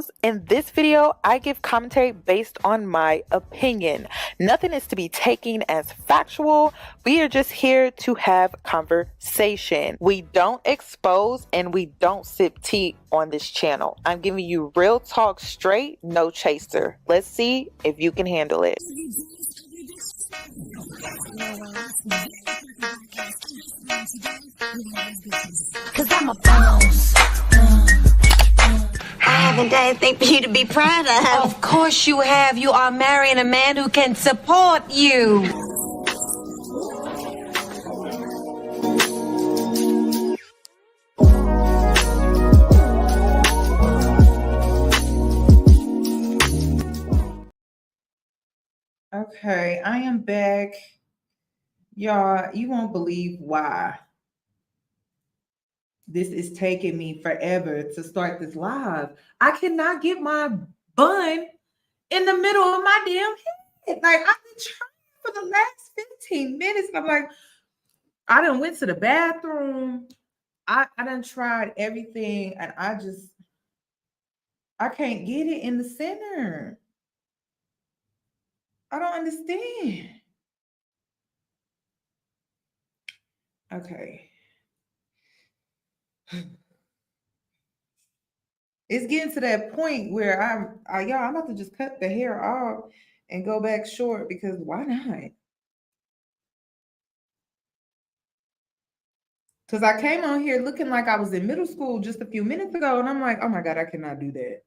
views. In this video, I give commentary based on my opinion. Nothing is to be taken as factual. We are just here to have conversation. We don't expose and we don't sip tea on this channel. I'm giving you real talk straight, no chaser. Let's see if you can handle it. Cause I'm a boss. I haven't done anything for you to be proud of. Of course you have. You are marrying a man who can support you. Okay, I am back. Y'all, you won't believe why this is taking me forever to start this live. I cannot get my bun in the middle of my damn head. Like, I've been trying for the last 15 minutes. And I'm like, I done went to the bathroom. I done tried everything. And I can't get it in the center. I don't understand. Okay. It's getting to that point where I'm about to just cut the hair off and go back short because why not? Because I came on here looking like I was in middle school just a few minutes ago, and I'm like, oh my God, I cannot do that.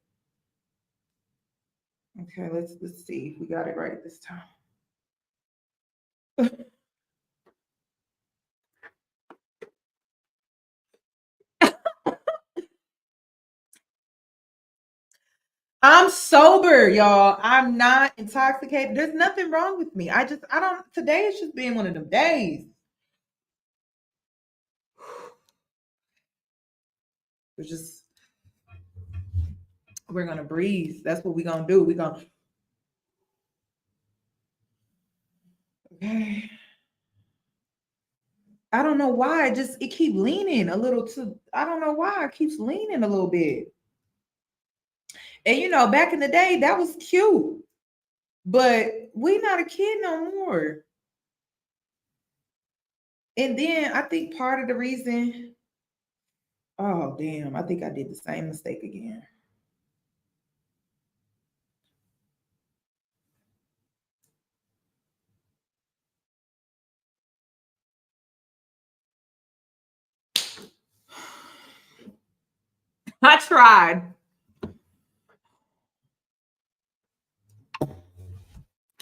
Okay, let's see if we got it right this time. I'm sober, y'all. I'm not intoxicated. There's nothing wrong with me. Today is just being one of them days. We're going to breathe. That's what we're going to do. Okay. I don't know why. It keeps leaning a little too. I don't know why it keeps leaning a little bit. And back in the day, that was cute. But we not a kid no more. And then I think part of the reason, oh damn, I think I did the same mistake again. I tried.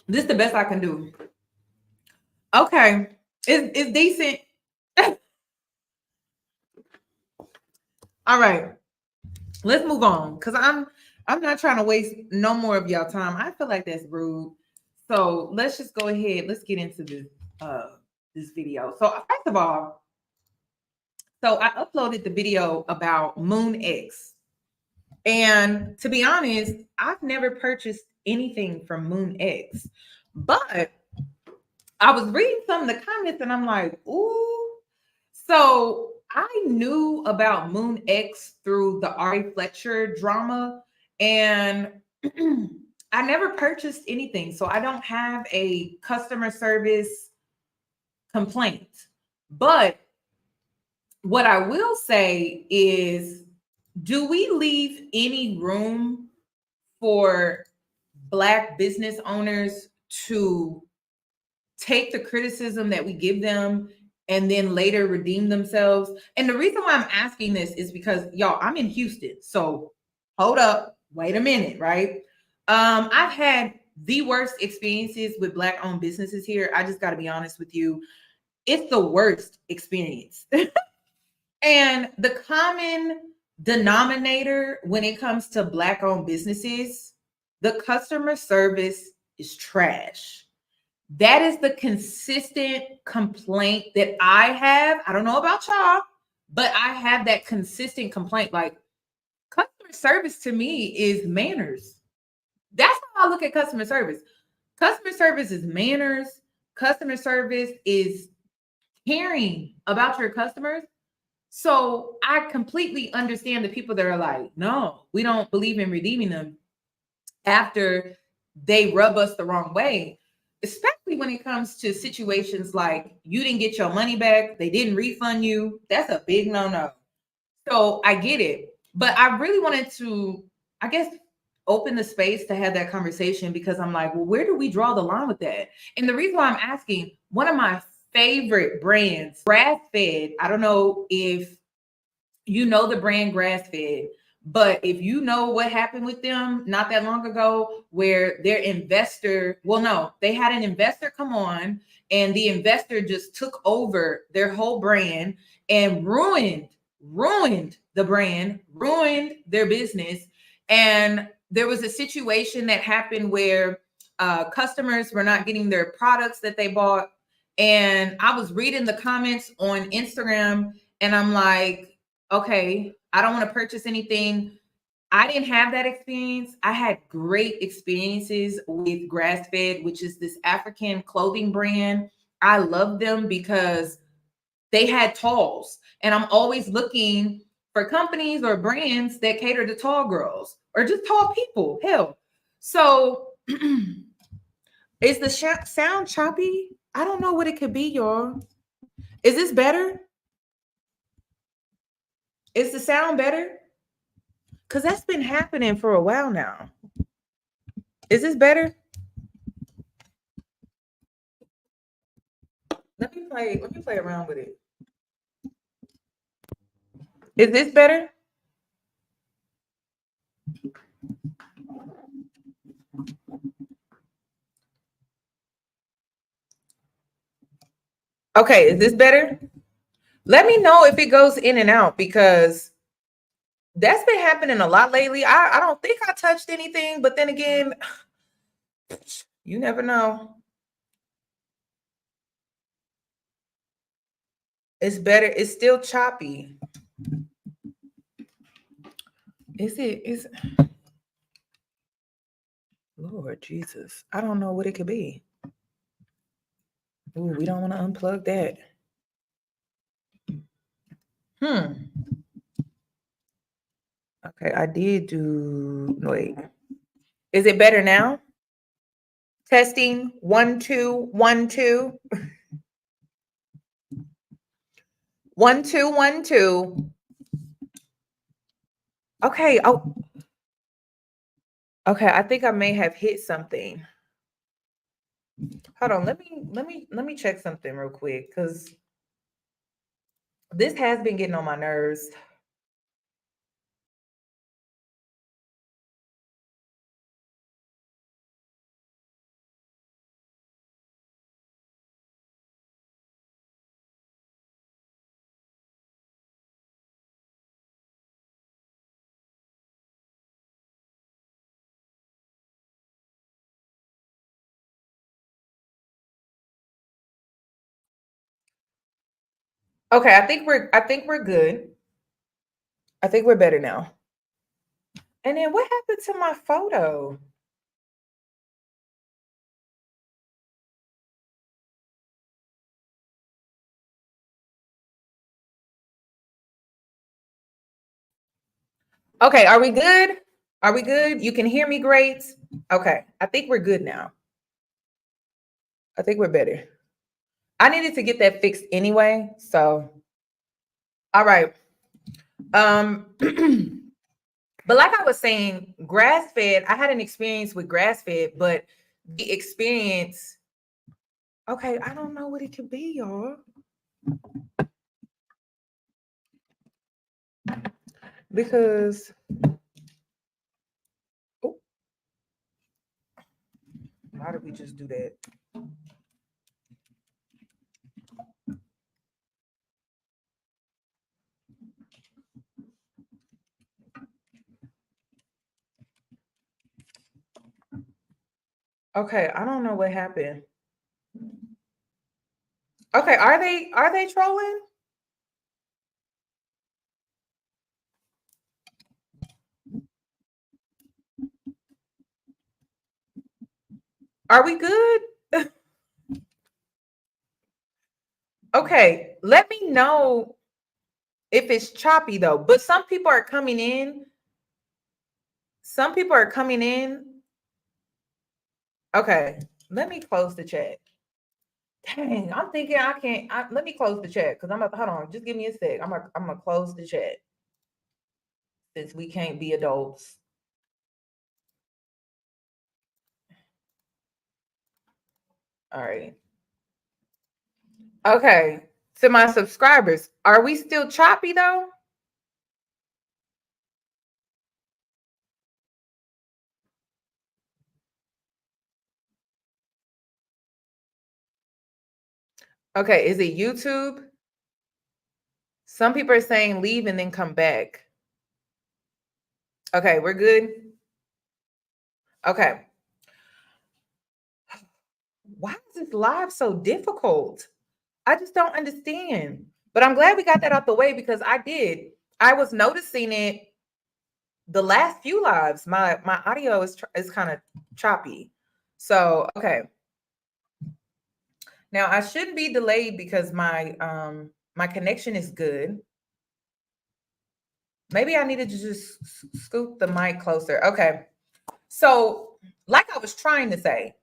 This is the best I can do. Okay. It's decent. All right. Let's move on. Because I'm not trying to waste no more of y'all time. I feel like that's rude. So let's just go ahead. Let's get into this video. So first of all, I uploaded the video about Moonx. And to be honest, I've never purchased anything from Moonx. But I was reading some of the comments and I'm like, ooh. So I knew about Moonx through the Ari Fletcher drama, and I never purchased anything. So I don't have a customer service complaint. But what I will say is, do we leave any room for Black business owners to take the criticism that we give them and then later redeem themselves? And the reason why I'm asking this is because, y'all, I'm in Houston. So hold up, wait a minute, right? I've had the worst experiences with Black-owned businesses here. I just got to be honest with you. It's the worst experience. And the common denominator when it comes to Black-owned businesses, the customer service is trash. That is the consistent complaint that I have. I don't know about y'all, but I have that consistent complaint. Like, customer service to me is manners. That's how I look at customer service. Customer service is manners. Customer service is caring about your customers. So I completely understand the people that are like, no, we don't believe in redeeming them after they rub us the wrong way, especially when it comes to situations like you didn't get your money back, they didn't refund you. That's a big no-no. So I get it. But I really wanted to, I guess, open the space to have that conversation because I'm like, well, where do we draw the line with that? And the reason why I'm asking, one of my favorite brands, grass fed. I don't know if you know the brand grass fed, but if you know what happened with them not that long ago, where their investor, well, no, they had an investor come on and the investor just took over their whole brand and ruined the brand, ruined their business. And there was a situation that happened where customers were not getting their products that they bought. And I was reading the comments on Instagram and I'm like, okay, I don't want to purchase anything. I didn't have that experience. I had great experiences with Grass Fed, which is this African clothing brand. I love them because they had talls. And I'm always looking for companies or brands that cater to tall girls or just tall people. Hell. So is the sound choppy? I don't know what it could be, y'all. Is this better? Is the sound better? Because that's been happening for a while now. Is this better? Let me play around with it. Is this better? Okay, is this better? Let me know if it goes in and out because that's been happening a lot lately. I don't think I touched anything, but then again, you never know. It's better. It's still choppy. Is it? Is Lord Jesus. I don't know what it could be. Ooh, we don't want to unplug that. Okay, I did do. Wait. Is it better now? Testing 1 2 1 2 1 2 1 2. Okay. Oh, okay. I think I may have hit something. Hold on. Let me check something real quick because this has been getting on my nerves. Okay, I think we're good. I think we're better now. And then what happened to my photo? Okay, are we good? Are we good? You can hear me great? Okay, I think we're good now. I think we're better. I needed to get that fixed anyway, so all right. But like I was saying, grass fed, I had an experience with grass fed, but the experience, okay, I don't know what it could be, y'all. Because oh, why did we just do that? Okay, I don't know what happened. Okay, are they trolling? Are we good? Okay, let me know. if it's choppy though. But some people are coming in. Some people are coming in. Okay, let me close the chat. Dang, I'm thinking I can't. Let me close the chat because I'm. Hold on, just give me a sec. I'm gonna close the chat since we can't be adults. All right. Okay. To my subscribers, are we still choppy though? Okay, is it YouTube? Some people are saying leave and then come back. Okay, we're good. Okay. Why is this live so difficult? I just don't understand. But I'm glad we got that out the way because I was noticing it the last few lives. My audio is kind of choppy. So, okay. Now I shouldn't be delayed because my connection is good. Maybe I needed to just scoop the mic closer. Okay. So, like I was trying to say,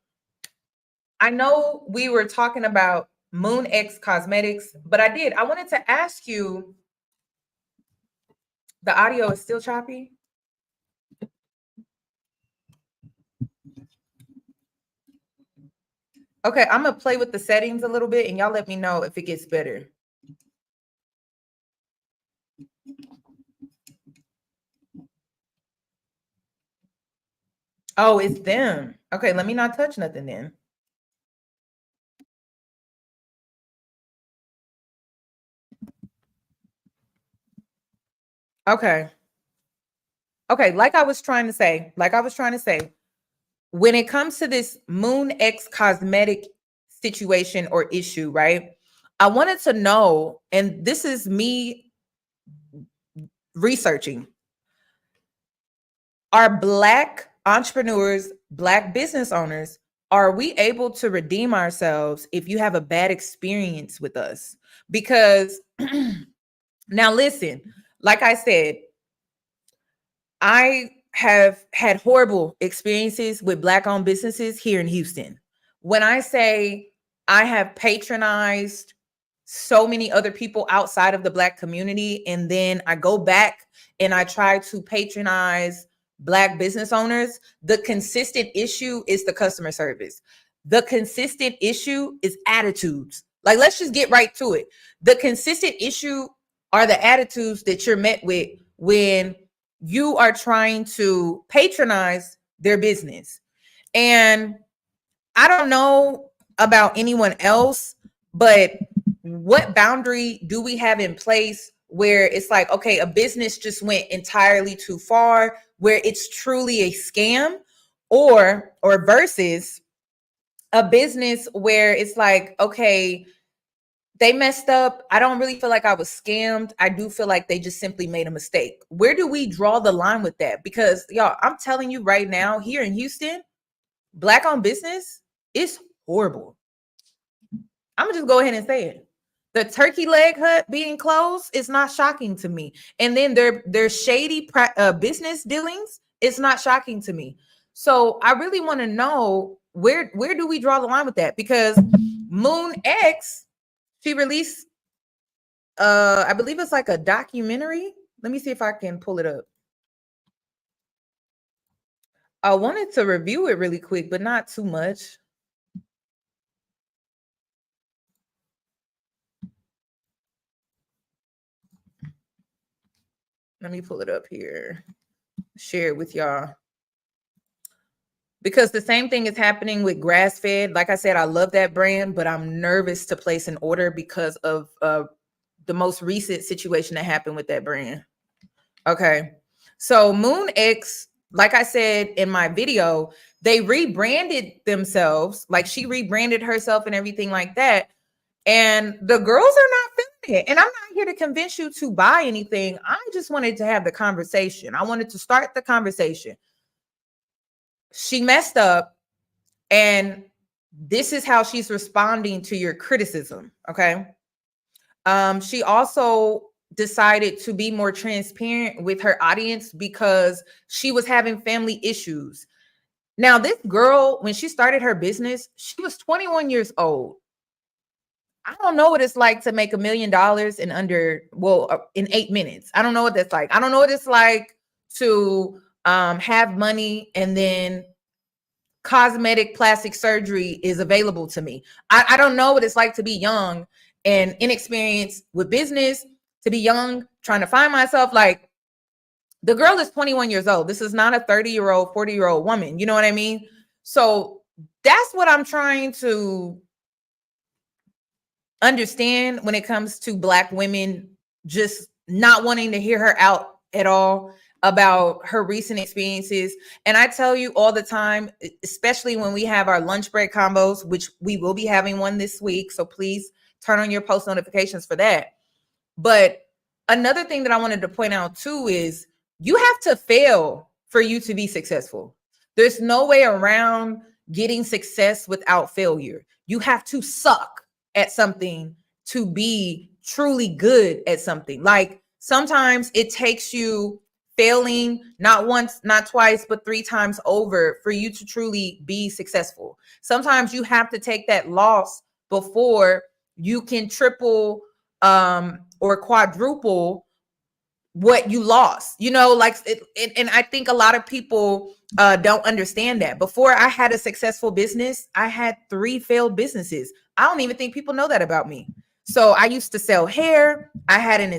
I know we were talking about Moonx Cosmetics, but I wanted to ask you, the audio is still choppy? Okay, I'm gonna play with the settings a little bit and y'all let me know if it gets better. Oh, it's them. Okay, let me not touch nothing then. Okay. Okay, like I was trying to say, when it comes to this Moonx cosmetic situation or issue, right? I wanted to know, and this is me researching, are Black entrepreneurs, Black business owners, are we able to redeem ourselves if you have a bad experience with us? Because now listen, like I said, I have had horrible experiences with Black owned businesses here in Houston. When I say I have patronized so many other people outside of the Black community, and then I go back and I try to patronize Black business owners, the consistent issue is the customer service. The consistent issue is attitudes. Like, let's just get right to it. The consistent issue are the attitudes that you're met with when you are trying to patronize their business. And I don't know about anyone else, but what boundary do we have in place where it's like, okay, a business just went entirely too far, where it's truly a scam, or versus a business where it's like, okay, they messed up. I don't really feel like I was scammed. I do feel like they just simply made a mistake. Where do we draw the line with that? Because y'all, I'm telling you right now, here in Houston, Black owned business is horrible. I'm gonna just go ahead and say it. The turkey leg hut being closed is not shocking to me. And then their shady business dealings, it's not shocking to me. So I really want to know where do we draw the line with that? Because Moonx, she released I believe it's like a documentary. Let me see if I can pull it up. I wanted to review it really quick, but not too much. Let me pull it up here. Share it with y'all. Because the same thing is happening with grass fed. Like I said, I love that brand, but I'm nervous to place an order because of the most recent situation that happened with that brand. Okay. So Moonx, like I said in my video, they rebranded themselves. Like, she rebranded herself and everything like that. And the girls are not feeling it. And I'm not here to convince you to buy anything. I just wanted to have the conversation. I wanted to start the conversation. She messed up, and this is how she's responding to your criticism. Okay. She also decided to be more transparent with her audience because she was having family issues. Now, this girl, when she started her business, she was 21 years old. I don't know what it's like to make $1 million in 8 minutes. I don't know what that's like. I don't know what it's like to have money and then cosmetic plastic surgery is available to me. I don't know what it's like to be young and inexperienced with business, to be young, trying to find myself. Like, the girl is 21 years old. This is not a 30-year-old, 40-year-old woman. You know what I mean? So that's what I'm trying to understand when it comes to Black women just not wanting to hear her out at all about her recent experiences. And I tell you all the time, especially when we have our lunch break combos, which we will be having one this week. So please turn on your post notifications for that. But another thing that I wanted to point out too is you have to fail for you to be successful. There's no way around getting success without failure. You have to suck at something to be truly good at something. Like, sometimes it takes you failing not once, not twice, but 3 times over for you to truly be successful. Sometimes you have to take that loss before you can triple or quadruple what you lost, you know, like and I think a lot of people don't understand that. Before I had a successful business, I had 3 failed businesses. I don't even think people know that about me. So I used to sell hair. I had an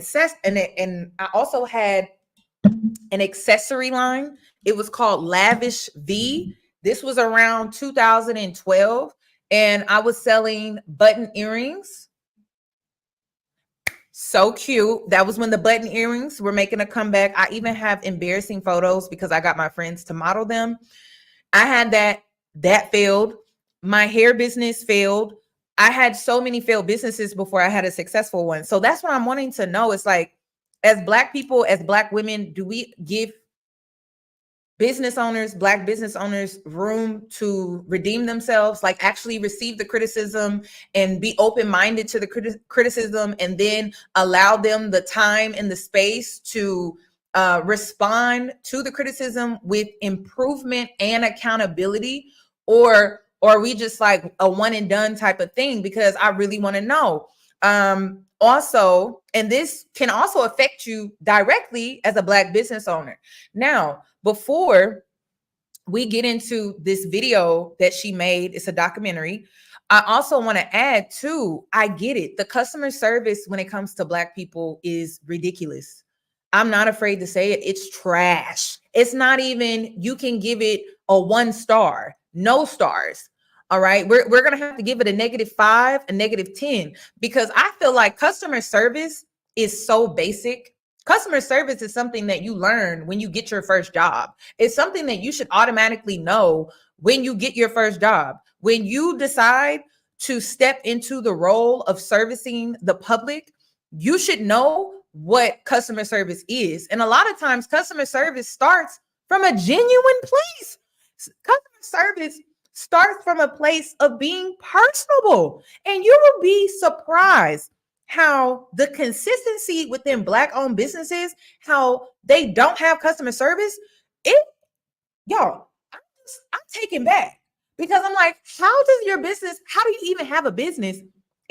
and I also had an accessory line. It was called Lavish V. This was around 2012, and I was selling button earrings. So cute. That was when the button earrings were making a comeback. I even have embarrassing photos because I got my friends to model them. I had that failed. My hair business failed. I had so many failed businesses before I had a successful one. So that's what I'm wanting to know. It's like, as Black people, as Black women, do we give Black business owners, room to redeem themselves, like actually receive the criticism and be open-minded to the criticism, and then allow them the time and the space to respond to the criticism with improvement and accountability? Or are we just like a one and done type of thing? Because I really want to know. Also, and this can also affect you directly as a Black business owner. Now, before we get into this video that she made, it's a documentary, I also want to add too, I get it. The customer service when it comes to Black people is ridiculous. I'm not afraid to say it. It's trash. It's not even, you can give it a 1 star, no stars. All right. We're going to have to give it a -5, a -10, because I feel like customer service is so basic. Customer service is something that you learn when you get your first job. It's something that you should automatically know when you get your first job. When you decide to step into the role of servicing the public, you should know what customer service is. And a lot of times customer service starts from a genuine place. Customer service starts from a place of being personable. And you will be surprised how the consistency within Black-owned businesses, how they don't have customer service. Y'all, I'm taken back, because I'm like, how do you even have a business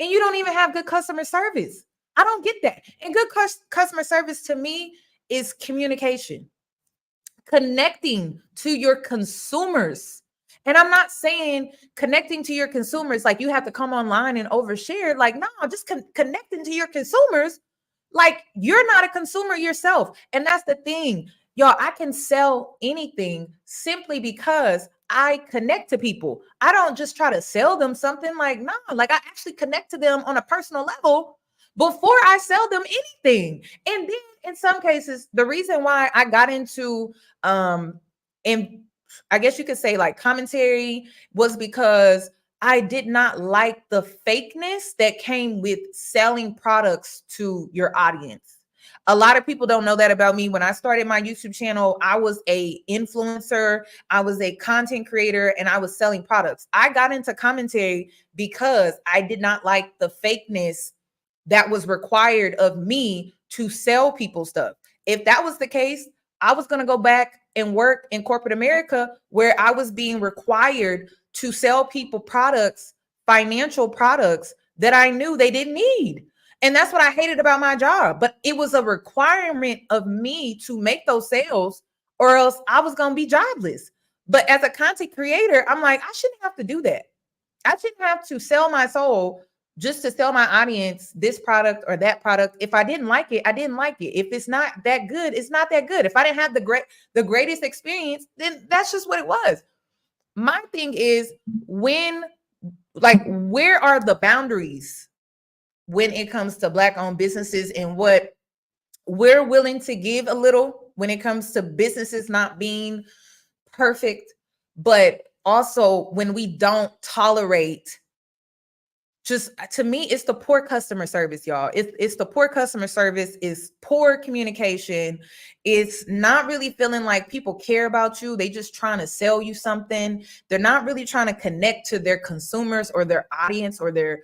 and you don't even have good customer service? I don't get that. And good customer service to me is communication, connecting to your consumers. And I'm not saying connecting to your consumers like you have to come online and overshare. Like, no, just connecting to your consumers like you're not a consumer yourself. And that's the thing. Y'all, I can sell anything simply because I connect to people. I don't just try to sell them something. Like, no, like I actually connect to them on a personal level before I sell them anything. And then in some cases, the reason why I got into and I guess you could say like commentary was because I did not like the fakeness that came with selling products to your audience. A lot of people don't know that about me. When I started my YouTube channel, I was a influencer, I was a content creator, and I was selling products. I got into commentary because I did not like the fakeness that was required of me to sell people stuff. If that was the case, I was going to go back and work in corporate America where I was being required to sell people products, financial products that I knew they didn't need. And that's what I hated about my job. But it was a requirement of me to make those sales, or else I was going to be jobless. But as a content creator, I'm like, I shouldn't have to do that. I shouldn't have to sell my soul just to sell my audience this product or that product. If I didn't like it, I didn't like it. If it's not that good, it's not that good. If I didn't have the greatest experience, then that's just what it was. My thing is, where are the boundaries when it comes to Black-owned businesses and what we're willing to give a little when it comes to businesses not being perfect, but also when we don't tolerate, just to me, it's the poor customer service, y'all. It's the poor customer service, it's poor communication. It's not really feeling like people care about you. They just trying to sell you something. They're not really trying to connect to their consumers or their audience or their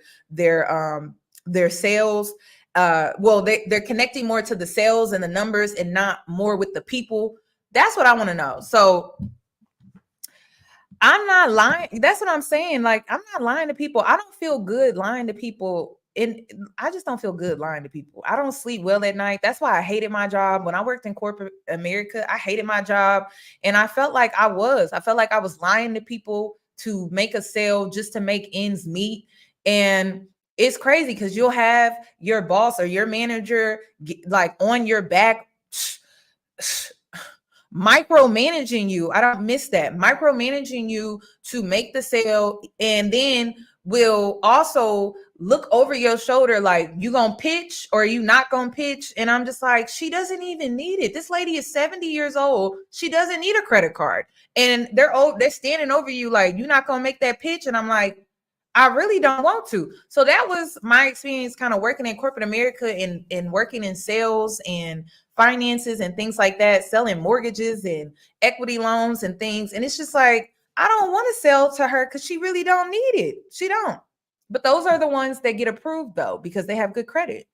sales. They're connecting more to the sales and the numbers and not more with the people. That's what I want to know. So I'm not lying. That's what I'm saying. Like, I'm not lying to people. I don't feel good lying to people. And I just don't feel good lying to people. I don't sleep well at night. That's why I hated my job. When I worked in corporate America, I hated my job. And I felt like I felt like I was lying to people to make a sale just to make ends meet. And it's crazy because you'll have your boss or your manager like on your back micromanaging you. I don't miss that. Micromanaging you to make the sale, and then will also look over your shoulder like, you gonna pitch or you not gonna pitch? And I'm just like, she doesn't even need it. This lady is 70 years old. She doesn't need a credit card. And they're standing over you like, you're not gonna make that pitch. And I'm like, I really don't want to. So that was my experience kind of working in corporate America and working in sales and finances and things like that, selling mortgages and equity loans and things. And it's just like, I don't want to sell to her because she really don't need it. She don't. But those are the ones that get approved though, because they have good credit.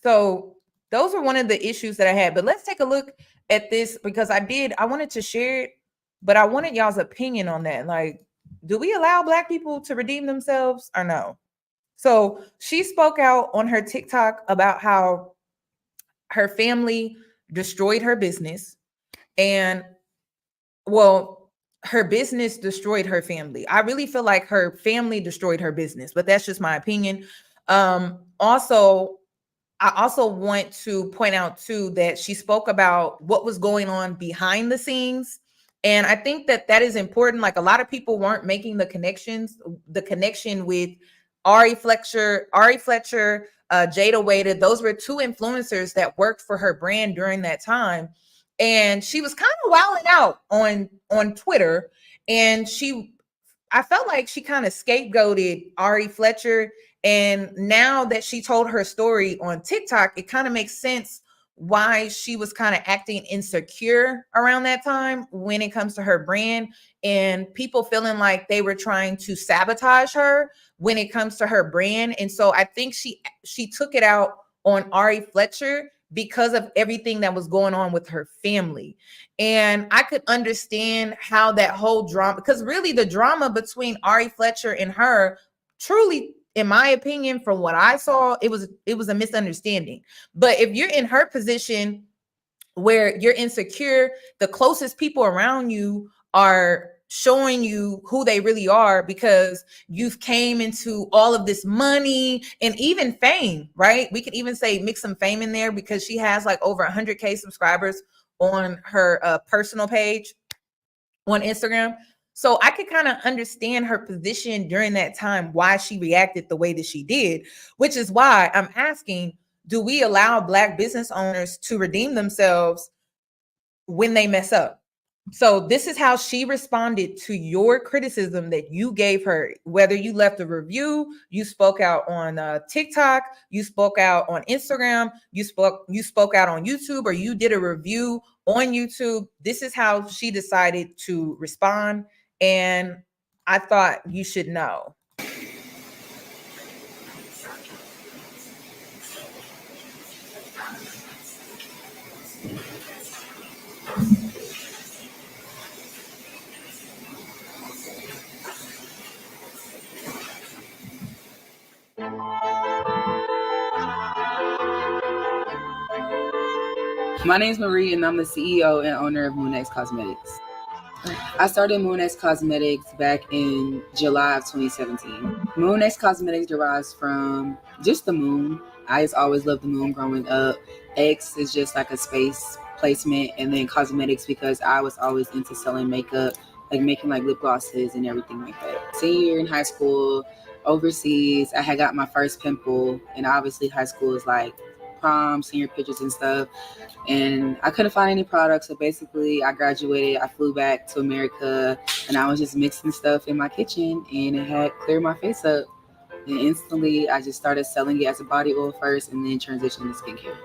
So those are one of the issues that I had. But let's take a look at this because I wanted to share it, but I wanted y'all's opinion on that. Like, do we allow Black people to redeem themselves or no? So she spoke out on her TikTok about how her family destroyed her business, and her business destroyed her family. I really feel like her family destroyed her business, but that's just my opinion. Also, I also want to point out too that she spoke about what was going on behind the scenes. And I think that is important. Like, a lot of people weren't making the connection with Ari Fletcher, Jada Waiter. Those were two influencers that worked for her brand during that time. And she was kind of wilding out on Twitter. And I felt like she kind of scapegoated Ari Fletcher. And now that she told her story on TikTok, it kind of makes sense why she was kind of acting insecure around that time when it comes to her brand, and people feeling like they were trying to sabotage her when it comes to her brand. And so I think she took it out on Ari Fletcher because of everything that was going on with her family. And I could understand how that whole drama, because really the drama between Ari Fletcher and her, truly, in my opinion, from what I saw, it was a misunderstanding. But if you're in her position where you're insecure, the closest people around you are showing you who they really are because you've came into all of this money and even fame, right? We could even say mix some fame in there because she has like over 100K subscribers on her personal page on Instagram. So I could kind of understand her position during that time, why she reacted the way that she did, which is why I'm asking, do we allow Black business owners to redeem themselves when they mess up? So this is how she responded to your criticism that you gave her, whether you left a review, you spoke out on TikTok, you spoke out on Instagram, you spoke out on YouTube, or you did a review on YouTube. This is how she decided to respond. And I thought you should know. My name's Marie, and I'm the CEO and owner of Moonx Cosmetics. I started Moonx Cosmetics back in July of 2017. Moonx Cosmetics derives from just the moon. I just always loved the moon growing up. X is just like a space placement, and then cosmetics because I was always into selling makeup, like making like lip glosses and everything like that. Senior year in high school, overseas, I had got my first pimple, and obviously high school is like prom, senior pictures and stuff. And I couldn't find any products. So basically, I graduated, I flew back to America, and I was just mixing stuff in my kitchen, and it had cleared my face up. And instantly, I just started selling it as a body oil first and then transitioned to skincare.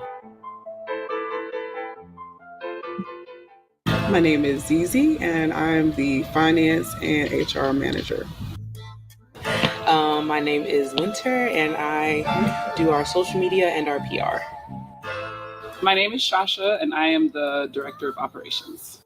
My name is Zizi, and I'm the finance and HR manager. My name is Winter, and I do our social media and our PR. My name is Shasha, and I am the Director of Operations.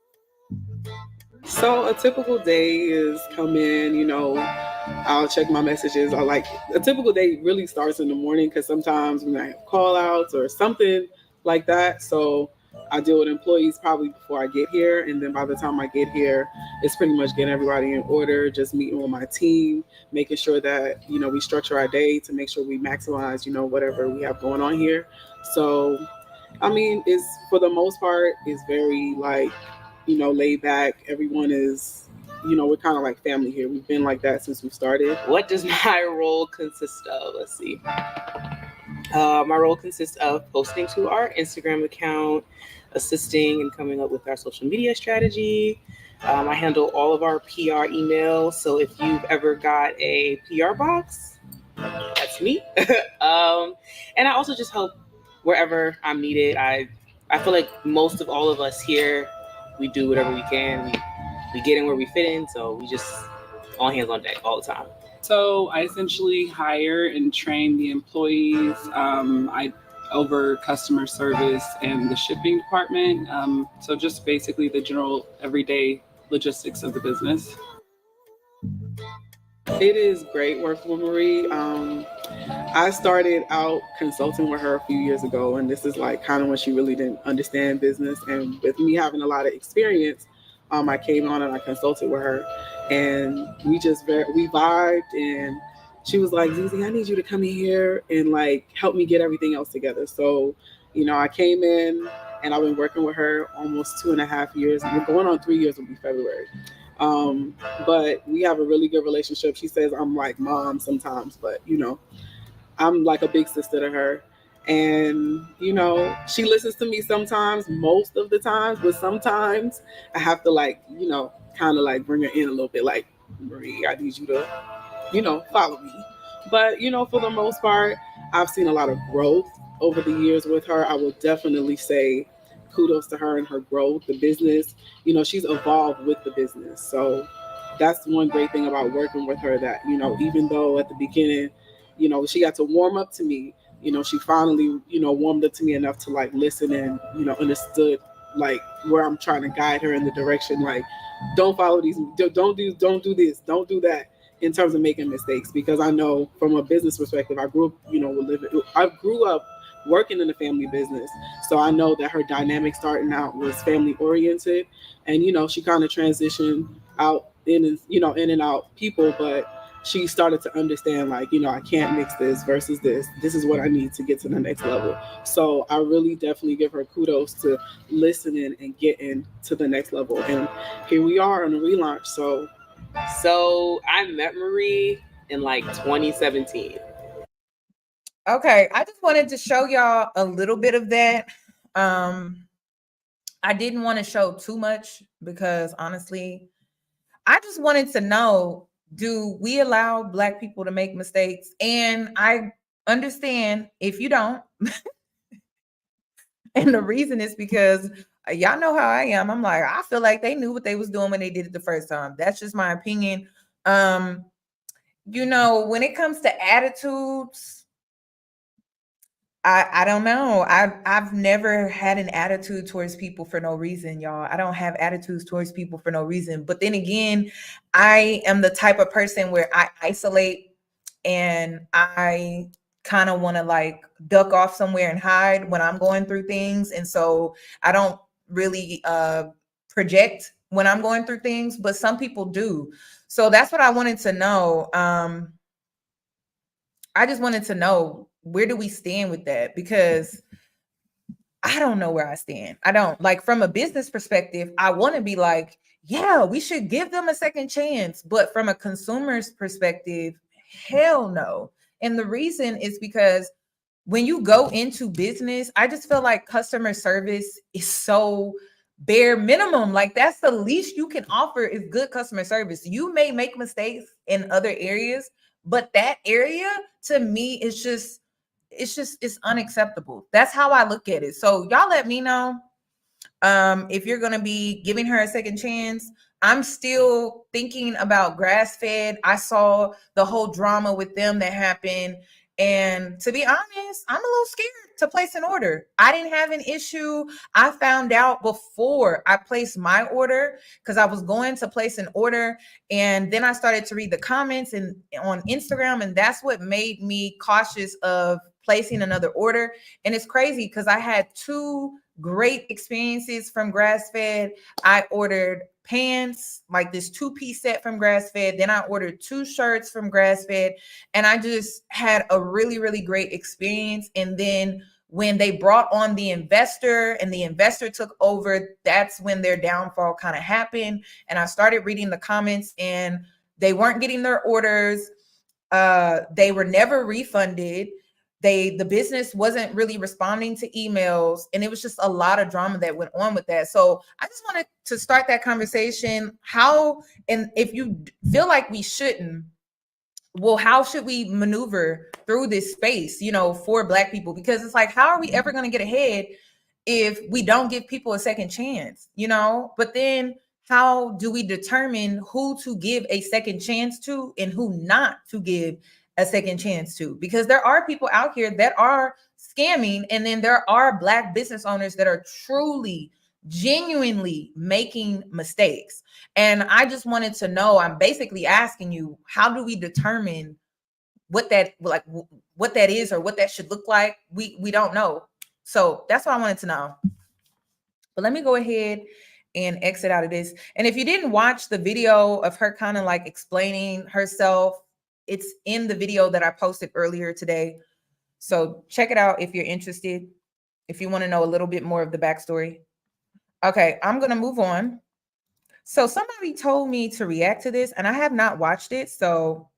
So a typical day is come in, I'll check my messages. A typical day really starts in the morning because sometimes when I have call outs or something like that. So I deal with employees probably before I get here. And then by the time I get here, it's pretty much getting everybody in order, just meeting with my team, making sure that, we structure our day to make sure we maximize, whatever we have going on here. So, it's for the most part, it's very laid back. Everyone is, we're kind of like family here. We've been like that since we started. What does my role consist of? Let's see. My role consists of posting to our Instagram account, assisting and coming up with our social media strategy. I handle all of our PR emails. So if you've ever got a PR box, that's me. And I also just help wherever I'm needed. I feel like most of all of us here, we do whatever we can. We get in where we fit in. So we just all hands on deck all the time. So I essentially hire and train the employees. I over customer service and the shipping department. So just basically the general everyday logistics of the business. It is great working with Marie. I started out consulting with her a few years ago, and this is like kind of when she really didn't understand business. And with me having a lot of experience, I came on and I consulted with her, and we vibed. And she was like, "Zizi, I need you to come in here and help me get everything else together." So, I came in and I've been working with her almost 2.5 years. We're going on 3 years will be February. But we have a really good relationship. She says I'm like mom sometimes, but I'm like a big sister to her. And, she listens to me sometimes, most of the times, but sometimes I have to kind of bring her in a little bit, like, Marie, I need you to, follow me. But, for the most part, I've seen a lot of growth over the years with her. I will definitely say kudos to her and her growth, the business. She's evolved with the business. So that's one great thing about working with her, that, even though at the beginning, she got to warm up to me, she finally, warmed up to me enough to listen and, understood where I'm trying to guide her in the direction, don't follow these, don't do this, don't do that, in terms of making mistakes. Because I know from a business perspective, I grew up working in the family business. So I know that her dynamic starting out was family oriented, and, she kind of transitioned out in and out people, but she started to understand I can't mix this versus this. This is what I need to get to the next level. So I really definitely give her kudos to listening and getting to the next level. And here we are on the relaunch. So I met Marie in 2017. Okay, I just wanted to show y'all a little bit of that. I didn't want to show too much because honestly, I just wanted to know, do we allow Black people to make mistakes? And I understand if you don't. And the reason is because y'all know how I am. I'm like, I feel like they knew what they was doing when they did it the first time. That's just my opinion. When it comes to attitudes, I don't know. I've never had an attitude towards people for no reason, y'all. I don't have attitudes towards people for no reason. But then again, I am the type of person where I isolate and I kind of want to like duck off somewhere and hide when I'm going through things. And so I don't really project when I'm going through things, but some people do. So that's what I wanted to know. I just wanted to know, where do we stand with that? Because I don't know where I stand. I don't, like, from a business perspective, I want to be like, yeah, we should give them a second chance. But from a consumer's perspective, hell no. And the reason is because when you go into business, I just feel like customer service is so bare minimum. Like, that's the least you can offer is good customer service. You may make mistakes in other areas, but that area to me is just, it's unacceptable. That's how I look at it. So y'all let me know if you're gonna be giving her a second chance. I'm still thinking about grass fed. I saw the whole drama with them that happened. And to be honest, I'm a little scared to place an order. I didn't have an issue. I found out before I placed my order because I was going to place an order. And then I started to read the comments and on Instagram. And that's what made me cautious of placing another order. And it's crazy because I had 2 great experiences from grass fed. I ordered pants, like this 2-piece set from grass fed. Then I ordered 2 shirts from grass fed. And I just had a really, really great experience. And then when they brought on the investor and the investor took over, that's when their downfall kind of happened. And I started reading the comments and they weren't getting their orders. They were never refunded. The business wasn't really responding to emails, and it was just a lot of drama that went on with that. So I just wanted to start that conversation. How, and if you feel like we shouldn't, well, how should we maneuver through this space, you know, for Black people? Because it's like, how are we ever going to get ahead if we don't give people a second chance, you know? But then how do we determine who to give a second chance to and who not to give a second chance to? Because there are people out here that are scamming, and then there are Black business owners that are truly, genuinely making mistakes. And I just wanted to know, I'm basically asking you, how do we determine what that, like, what that is or what that should look like? We don't know. So that's what I wanted to know. But let me go ahead and exit out of this. And if you didn't watch the video of her kind of like explaining herself, it's in the video that I posted earlier today. So check it out if you're interested, if you want to know a little bit more of the backstory. Okay, I'm going to move on. So somebody told me to react to this, and I have not watched it. So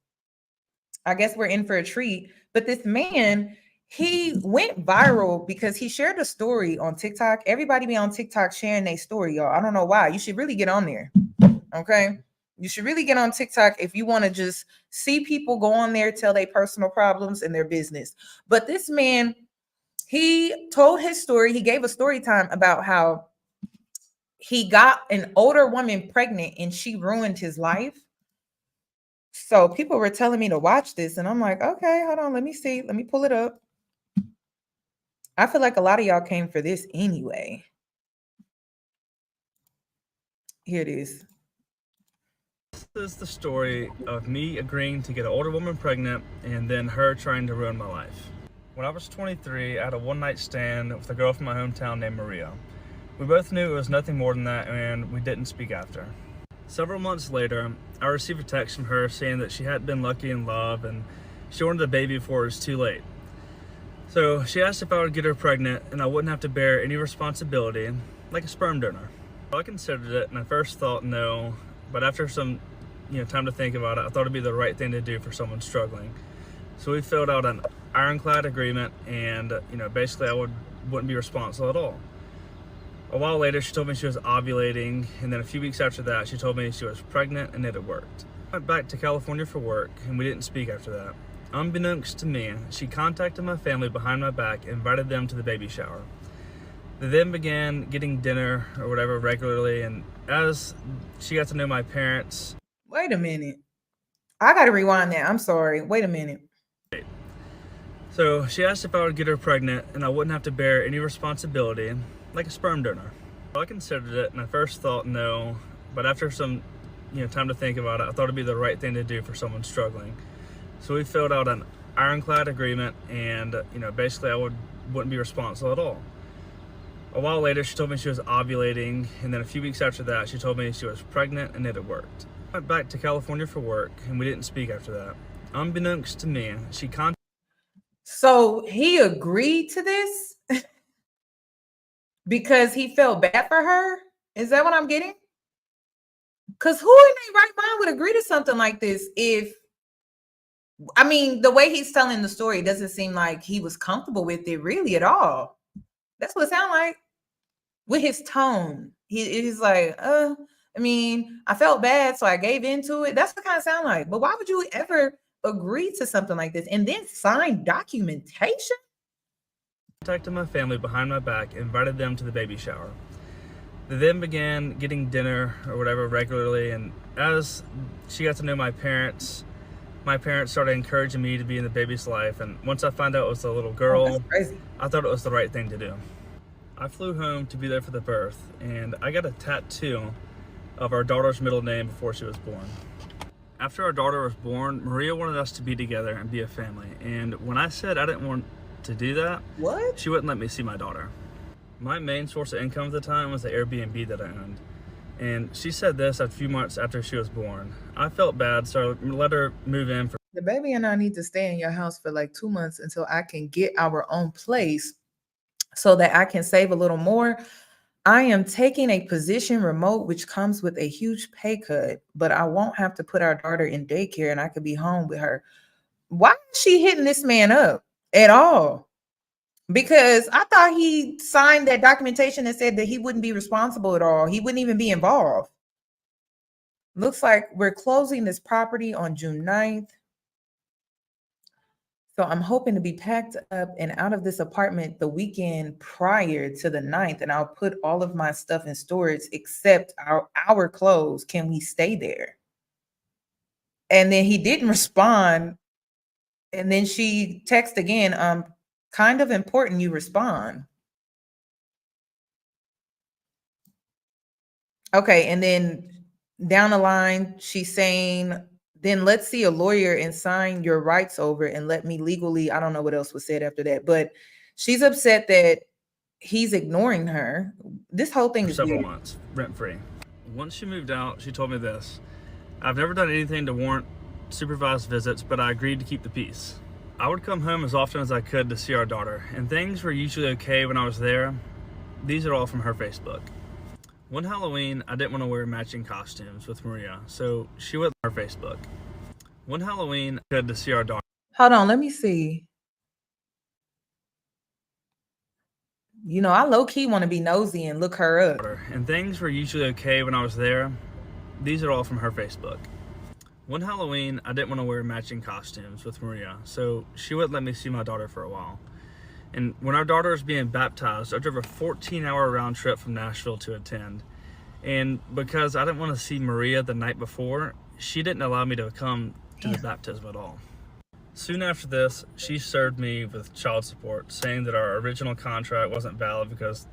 I guess we're in for a treat. But this man, he went viral because he shared a story on TikTok. Everybody be on TikTok sharing their story, y'all. I don't know why. You should really get on there. Okay. You should really get on TikTok if you want to just see people go on there, tell their personal problems and their business. But this man, he told his story. He gave a story time about how he got an older woman pregnant and she ruined his life. So people were telling me to watch this, and I'm like, okay, hold on. Let me see. Let me pull it up. I feel like a lot of y'all came for this anyway. Here it is. This is the story of me agreeing to get an older woman pregnant and then her trying to ruin my life. When I was 23, I had a one-night stand with a girl from my hometown named Maria. We both knew it was nothing more than that, and we didn't speak after. Several months later, I received a text from her saying that she hadn't been lucky in love and she wanted a baby before it was too late. So she asked if I would get her pregnant and I wouldn't have to bear any responsibility, like a sperm donor. I considered it, and I first thought no, but after some time to think about it, I thought it'd be the right thing to do for someone struggling. So we filled out an ironclad agreement, and basically I wouldn't be responsible at all. A while later, she told me she was ovulating, and then a few weeks after that, she told me she was pregnant and it had worked. I went back to California for work, and we didn't speak after that. Unbeknownst to me, she contacted my family behind my back and invited them to the baby shower. They then began getting dinner or whatever regularly, and as she got to know my parents... Wait a minute. I gotta rewind that. I'm sorry. Wait a minute. So she asked if I would get her pregnant and I wouldn't have to bear any responsibility, like a sperm donor. I considered it, and I first thought no, but after some time to think about it, I thought it'd be the right thing to do for someone struggling. So we filled out an ironclad agreement, and basically I wouldn't be responsible at all. A while later, she told me she was ovulating, and then a few weeks after that, she told me she was pregnant and it had worked. I went back to California for work, and we didn't speak after that. Unbeknownst to me, she contacted. So he agreed to this because he felt bad for her? Is that what I'm getting? Because who in their right mind would agree to something like this if, I mean, the way he's telling the story, it doesn't seem like he was comfortable with it really at all. That's what it sounds like with his tone. He's like, I mean, I felt bad, so I gave into it. That's what kind of sound like. But why would you ever agree to something like this and then sign documentation? Contacted my family behind my back, invited them to the baby shower. They then began getting dinner or whatever regularly, and as she got to know my parents started encouraging me to be in the baby's life, and once I found out it was a little girl, I thought it was the right thing to do. I flew home to be there for the birth, and I got a tattoo of our daughter's middle name before she was born. After our daughter was born, Maria wanted us to be together and be a family, and when I said I didn't want to do that, she wouldn't let me see my daughter. My main source of income at the time was the Airbnb that I owned, and she said this a few months after she was born. I felt bad, so I let her move in. The baby and I need to stay in your house for like 2 months until I can get our own place so that I can save a little more. I am taking a position remote, which comes with a huge pay cut, but I won't have to put our daughter in daycare and I could be home with her. Why is she hitting this man up at all? Because I thought he signed that documentation that said that he wouldn't be responsible at all. He wouldn't even be involved. Looks like we're closing this property on June 9th. So I'm hoping to be packed up and out of this apartment the weekend prior to the 9th, and I'll put all of my stuff in storage except our clothes. Can we stay there? And then he didn't respond. And then she texted again, kind of important you respond. Okay, and then down the line, she's saying, then let's see a lawyer and sign your rights over and let me legally, I don't know what else was said after that, but she's upset that he's ignoring her. This whole thing is several months, rent-free. Once she moved out, she told me this: I've never done anything to warrant supervised visits, but I agreed to keep the peace. I would come home as often as I could to see our daughter, and things were usually okay when I was there. These are all from her Facebook. One Halloween, I didn't want to wear matching costumes with Maria, so she went on her Facebook. One Halloween, I had to see our daughter. Hold on, let me see. You know, I low-key want to be nosy and look her up. And things were usually okay when I was there. These are all from her Facebook. One Halloween, I didn't want to wear matching costumes with Maria, so she wouldn't let me see my daughter for a while. And when our daughter was being baptized, I drove a 14-hour round trip from Nashville to attend. And because I didn't want to see Maria the night before, she didn't allow me to come to the baptism at all. Soon after this, she served me with child support, saying that our original contract wasn't valid because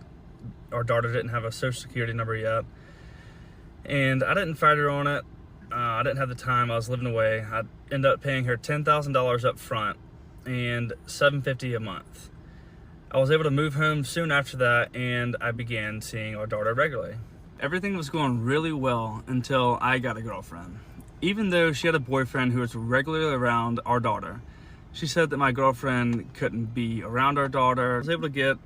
our daughter didn't have a social security number yet. And I didn't fight her on it. I didn't have the time. I was living away. I ended up paying her $10,000 up front and $750 a month. I was able to move home soon after that, and I began seeing our daughter regularly. Everything was going really well until I got a girlfriend. Even though she had a boyfriend who was regularly around our daughter, she said that my girlfriend couldn't be around our daughter. I was able to get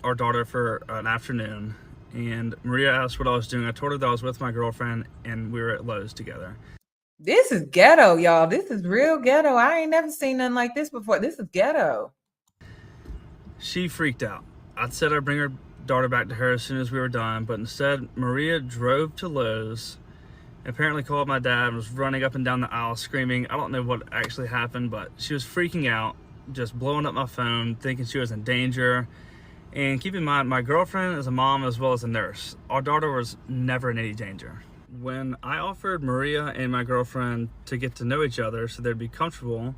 our daughter for an afternoon, and Maria asked what I was doing. I told her that I was with my girlfriend and we were at Lowe's together. This is ghetto, y'all. This is real ghetto. I ain't never seen nothing like this before. This is ghetto. She freaked out. I said I'd bring her daughter back to her as soon as we were done, but instead Maria drove to Lowe's, apparently called my dad, and was running up and down the aisle screaming. I don't know what actually happened, but she was freaking out, just blowing up my phone, thinking she was in danger. And keep in mind, my girlfriend is a mom as well as a nurse. Our daughter was never in any danger. When I offered Maria and my girlfriend to get to know each other so they'd be comfortable,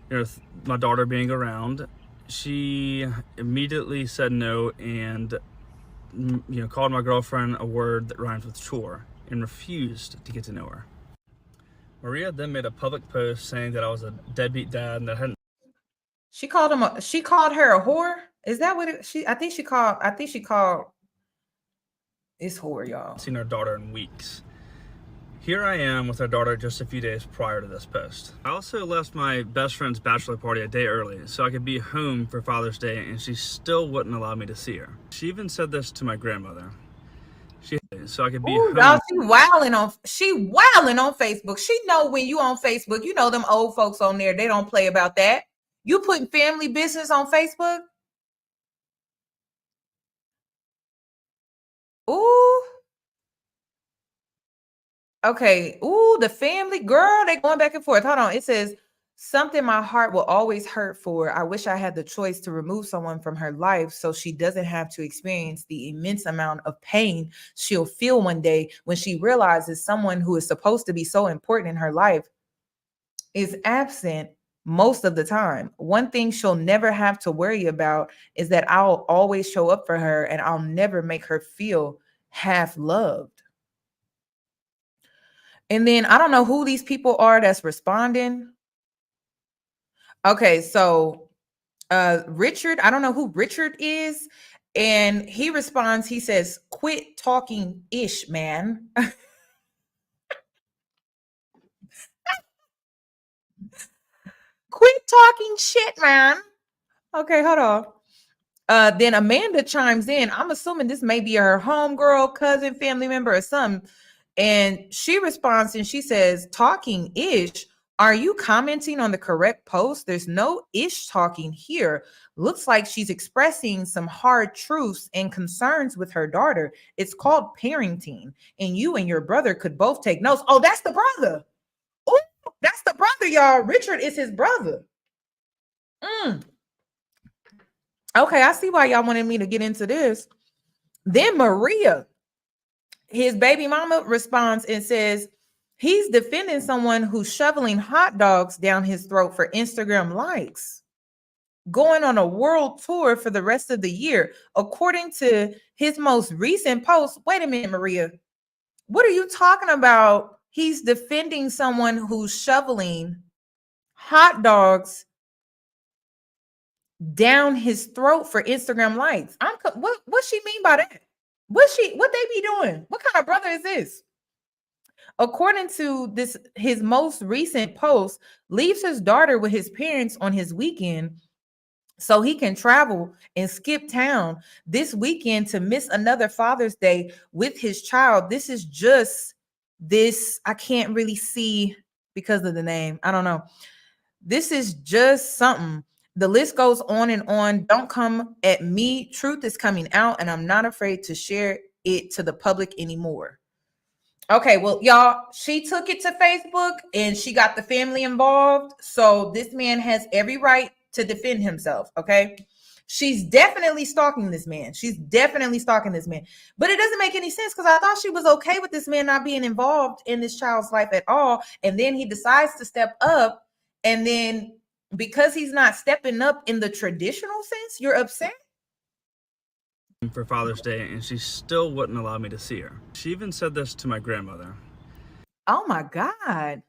with my daughter being around, she immediately said no and called my girlfriend a word that rhymes with chore and refused to get to know her. Maria then made a public post saying that I was a deadbeat dad and that I hadn't She called her a whore. Is that what I think she called it's whore, y'all. Seen our daughter in weeks. Here I am with our daughter just a few days prior to this post. I also left my best friend's bachelor party a day early so I could be home for Father's Day, and she still wouldn't allow me to see her. She even said this to my grandmother. So I could be home. Y'all, she wilding on Facebook. She know when you on Facebook, you know them old folks on there, they don't play about that. You putting family business on Facebook? Ooh. Okay. Ooh, the family girl, they going back and forth. Hold on. It says something my heart will always hurt for. I wish I had the choice to remove someone from her life so she doesn't have to experience the immense amount of pain she'll feel one day when she realizes someone who is supposed to be so important in her life is absent most of the time. One thing she'll never have to worry about is that I'll always show up for her and I'll never make her feel half loved. And then I don't know who these people are that's responding. Okay, so Richard, I don't know who Richard is. And he responds, he says, quit talking ish, man. Quit talking shit, man. Okay, hold on. Then Amanda chimes in. I'm assuming this may be her homegirl, cousin, family member, or something. And she responds and she says, talking ish. Are you commenting on the correct post? There's no ish talking here. Looks like she's expressing some hard truths and concerns with her daughter. It's called parenting. And you and your brother could both take notes. Oh, that's the brother. Oh, that's the brother, y'all. Richard is his brother. Okay, I see why y'all wanted me to get into this. Then Maria, his baby mama, responds and says, he's defending someone who's shoveling hot dogs down his throat for Instagram likes, going on a world tour for the rest of the year. According to his most recent post, wait a minute, Maria, what are you talking about? He's defending someone who's shoveling hot dogs down his throat for Instagram likes. What she mean by that? What they be doing? What kind of brother is this? According to this, his most recent post leaves his daughter with his parents on his weekend so he can travel and skip town this weekend to miss another Father's Day with his child. This is just this. I can't really see because of the name. I don't know. This is just something. The list goes on and on. Don't come at me. Truth is coming out, and I'm not afraid to share it to the public anymore. Okay, well, y'all, she took it to Facebook and she got the family involved. So this man has every right to defend himself. Okay. She's definitely stalking this man. But it doesn't make any sense because I thought she was okay with this man not being involved in this child's life at all. And then he decides to step up. And then because he's not stepping up in the traditional sense, you're upset? For Father's Day, and she still wouldn't allow me to see her. She even said this to my grandmother. Oh my God.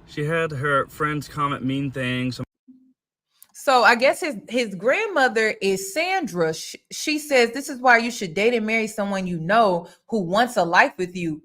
She had her friends comment mean things. So I guess his grandmother is Sandra. She says this is why you should date and marry someone you know who wants a life with you, ...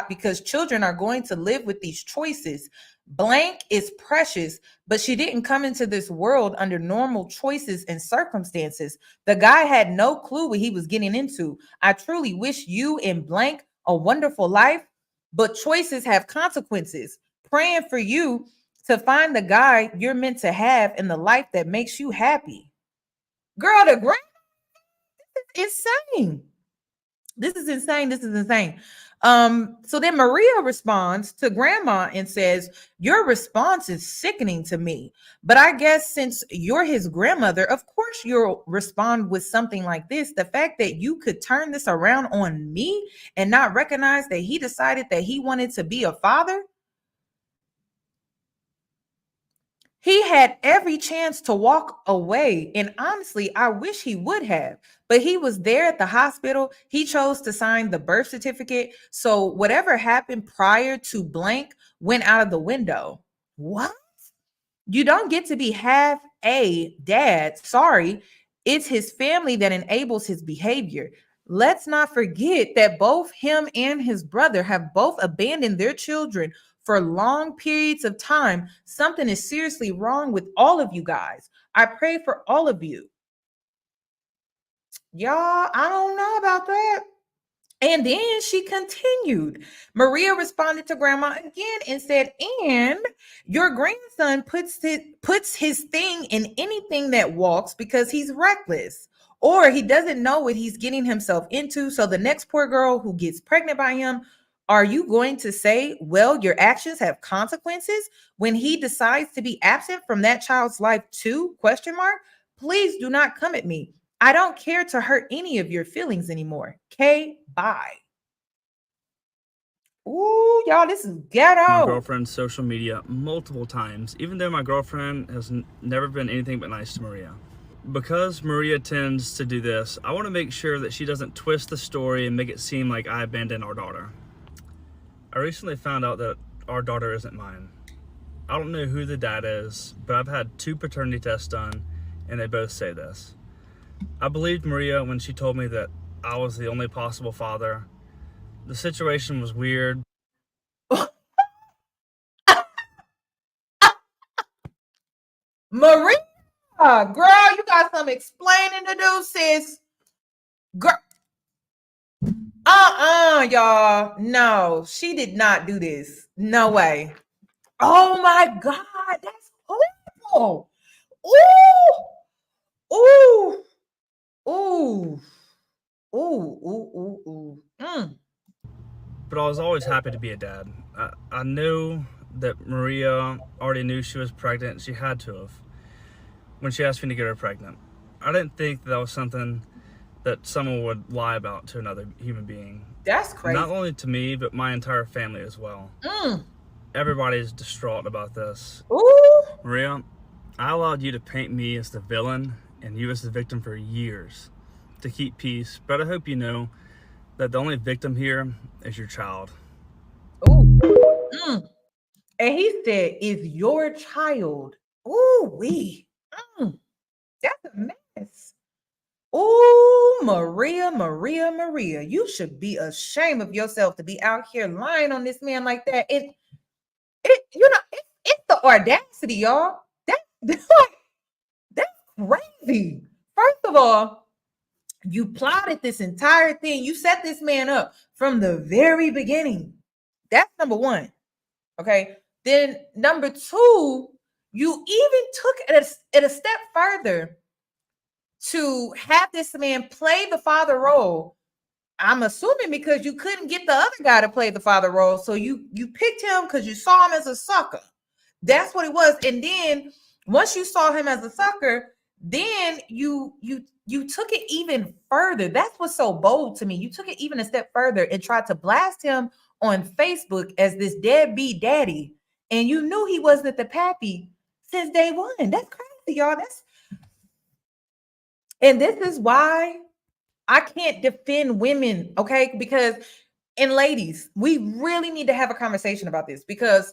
because children are going to live with these choices. Blank is precious, but she didn't come into this world under normal choices and circumstances. The guy had no clue what he was getting into. I truly wish you and blank a wonderful life, but choices have consequences. Praying for you to find the guy you're meant to have in the life that makes you happy. Girl, the grandma is insane. This is insane. So then Maria responds to grandma and says, your response is sickening to me. But I guess since you're his grandmother, of course you'll respond with something like this. The fact that you could turn this around on me and not recognize that he decided that he wanted to be a father. He had every chance to walk away. And honestly, I wish he would have. But he was there at the hospital. He chose to sign the birth certificate. So whatever happened prior to blank went out of the window. What? You don't get to be half a dad. Sorry, it's his family that enables his behavior. Let's not forget that both him and his brother have both abandoned their children for long periods of time. Something is seriously wrong with all of you guys. I pray for all of you. Y'all, I don't know about that. And then she continued. Maria responded to grandma again and said, and your grandson puts his thing in anything that walks because he's reckless or he doesn't know what he's getting himself into. So the next poor girl who gets pregnant by him, are you going to say, well, your actions have consequences when he decides to be absent from that child's life too? Question mark. Please do not come at me. I don't care to hurt any of your feelings anymore. Bye. Ooh, y'all, this is ghetto. My girlfriend's social media multiple times, even though my girlfriend has never been anything but nice to Maria. Because Maria tends to do this, I want to make sure that she doesn't twist the story and make it seem like I abandoned our daughter. I recently found out that our daughter isn't mine. I don't know who the dad is, but I've had 2 paternity tests done, and they both say this. I believed Maria when she told me that I was the only possible father. The situation was weird. Maria, girl, you got some explaining to do, sis. Girl. Y'all. No, she did not do this. No way. Oh my God, that's horrible. Ooh, ooh, ooh, ooh, ooh, ooh. But I was always happy to be a dad. I knew that Maria already knew she was pregnant. She had to have when she asked me to get her pregnant. I didn't think that was something that someone would lie about to another human being. That's crazy. Not only to me, but my entire family as well. Everybody's distraught about this. Ooh. Maria, I allowed you to paint me as the villain and you as the victim for years to keep peace, but I hope you know that the only victim here is your child. Ooh. And he said, is your child. Ooh, wee. That's a mess. Ooh, Maria. You should be ashamed of yourself to be out here lying on this man like that. It's the audacity, y'all. That's crazy. First of all, you plotted this entire thing. You set this man up from the very beginning. That's number one. Okay. Then number two, you even took it a step further to have this man play the father role. I'm assuming because you couldn't get the other guy to play the father role. So you picked him because you saw him as a sucker. That's what it was. And then once you saw him as a sucker, then you took it even further. That's what's so bold to me. You took it even a step further and tried to blast him on Facebook as this deadbeat daddy. And you knew he wasn't the pappy since day one. That's crazy, y'all. And this is why I can't defend women, okay? Because, and ladies, we really need to have a conversation about this because,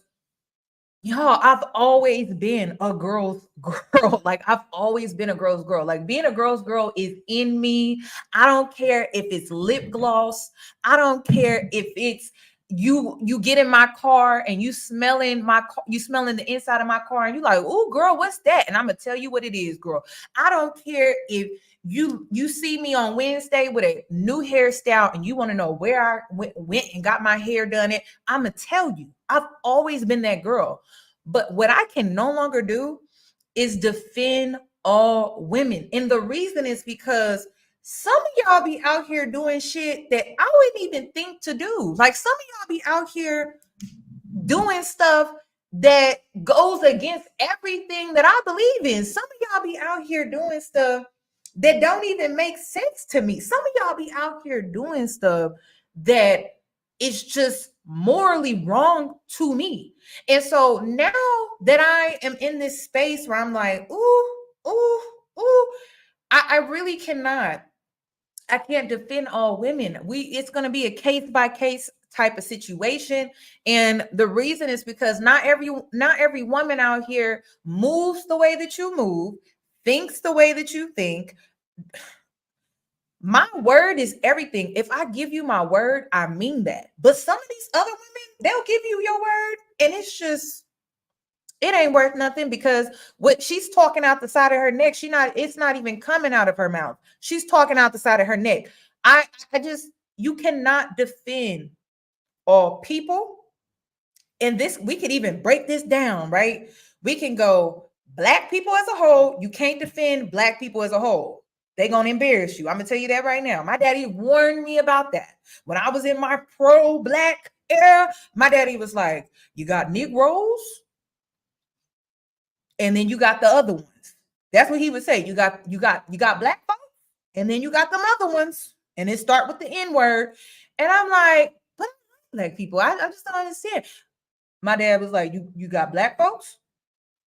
y'all, I've always been a girl's girl. Like, I've always been a girl's girl. Like, being a girl's girl is in me. I don't care if it's lip gloss. I don't care if it's you get in my car and you smelling the inside of my car and you like, oh, girl, what's that? And I'm gonna tell you what it is, girl. I don't care if you see me on Wednesday with a new hairstyle and you want to know where I went and got my hair done. I'm gonna tell you. I've always been that girl. But what I can no longer do is defend all women. And the reason is because some of y'all be out here doing shit that I wouldn't even think to do. Like some of y'all be out here doing stuff that goes against everything that I believe in. Some of y'all be out here doing stuff that don't even make sense to me. Some of y'all be out here doing stuff that is just morally wrong to me. And so now that I am in this space where I'm like, I really cannot. I can't defend all women. It's going to be a case by case type of situation. And the reason is because not every woman out here moves the way that you move, thinks the way that you think. My word is everything. If I give you my word, I mean that. But some of these other women, they'll give you your word and it ain't worth nothing, because what she's talking out the side of her neck, it's not even coming out of her mouth. She's talking out the side of her neck. You cannot defend all people. And this, we could even break this down, right? We can go Black people as a whole. You can't defend Black people as a whole. They're going to embarrass you. I'm going to tell you that right now. My daddy warned me about that. When I was in my pro-Black era, my daddy was like, you got Negroes, and then you got the other ones. That's what he would say. You got Black folks, and then you got them other ones, and it start with the N word. And I'm like, but Black people, I just don't understand. My dad was like, you got Black folks,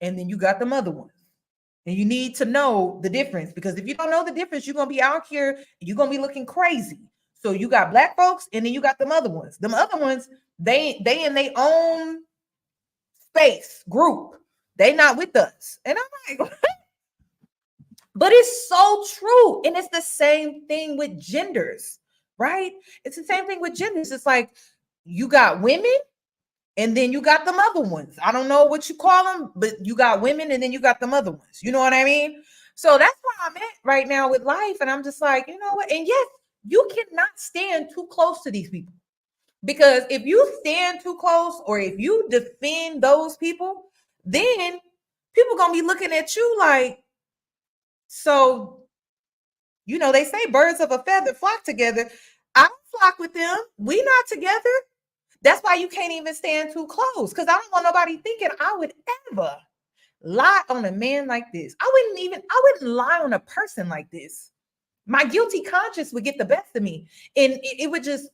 and then you got them other ones. And you need to know the difference, because if you don't know the difference, you're going to be out here and you're going to be looking crazy. So you got Black folks, and then you got them other ones. Them other ones, they in their own space group. They not with us. And I'm like, but it's so true. And it's the same thing with genders, right? It's the same thing with genders. It's like you got women, and then you got them other ones. I don't know what you call them, but you got women, and then you got them other ones. You know what I mean? So that's where I'm at right now with life. And I'm just like, you know what? And yes, you cannot stand too close to these people, because if you stand too close, or if you defend those people, then people gonna be looking at you like, so, you know, they say birds of a feather flock together. I don't flock with them. We not together. That's why you can't even stand too close, because I don't want nobody thinking I would ever lie on a man like this. I wouldn't lie on a person like this. My guilty conscience would get the best of me, and it would just,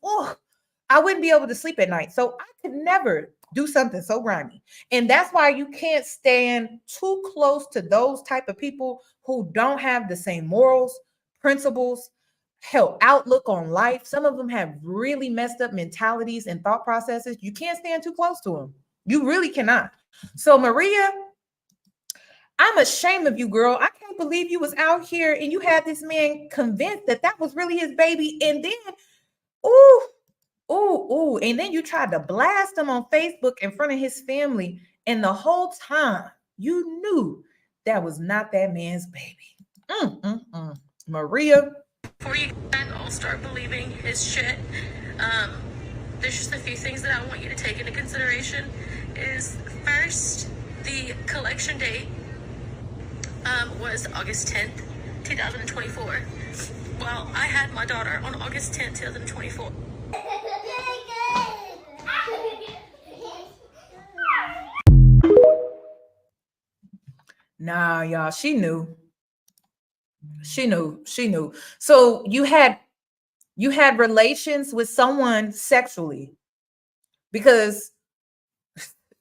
I wouldn't be able to sleep at night. So I could never do something so grimy. And that's why you can't stand too close to those type of people who don't have the same morals, principles, outlook on life. Some of them have really messed up mentalities and thought processes. You can't stand too close to them. You really cannot. So Maria, I'm ashamed of you, girl. I can't believe you was out here and you had this man convinced that was really his baby. And then, and then you tried to blast him on Facebook in front of his family. And the whole time you knew that was not that man's baby. Maria. Before you all start believing his shit, there's just a few things that I want you to take into consideration. Is first, the collection date was August 10th, 2024. Well, I had my daughter on August 10th, 2024. Nah, y'all, she knew. She knew. So you had relations with someone sexually, because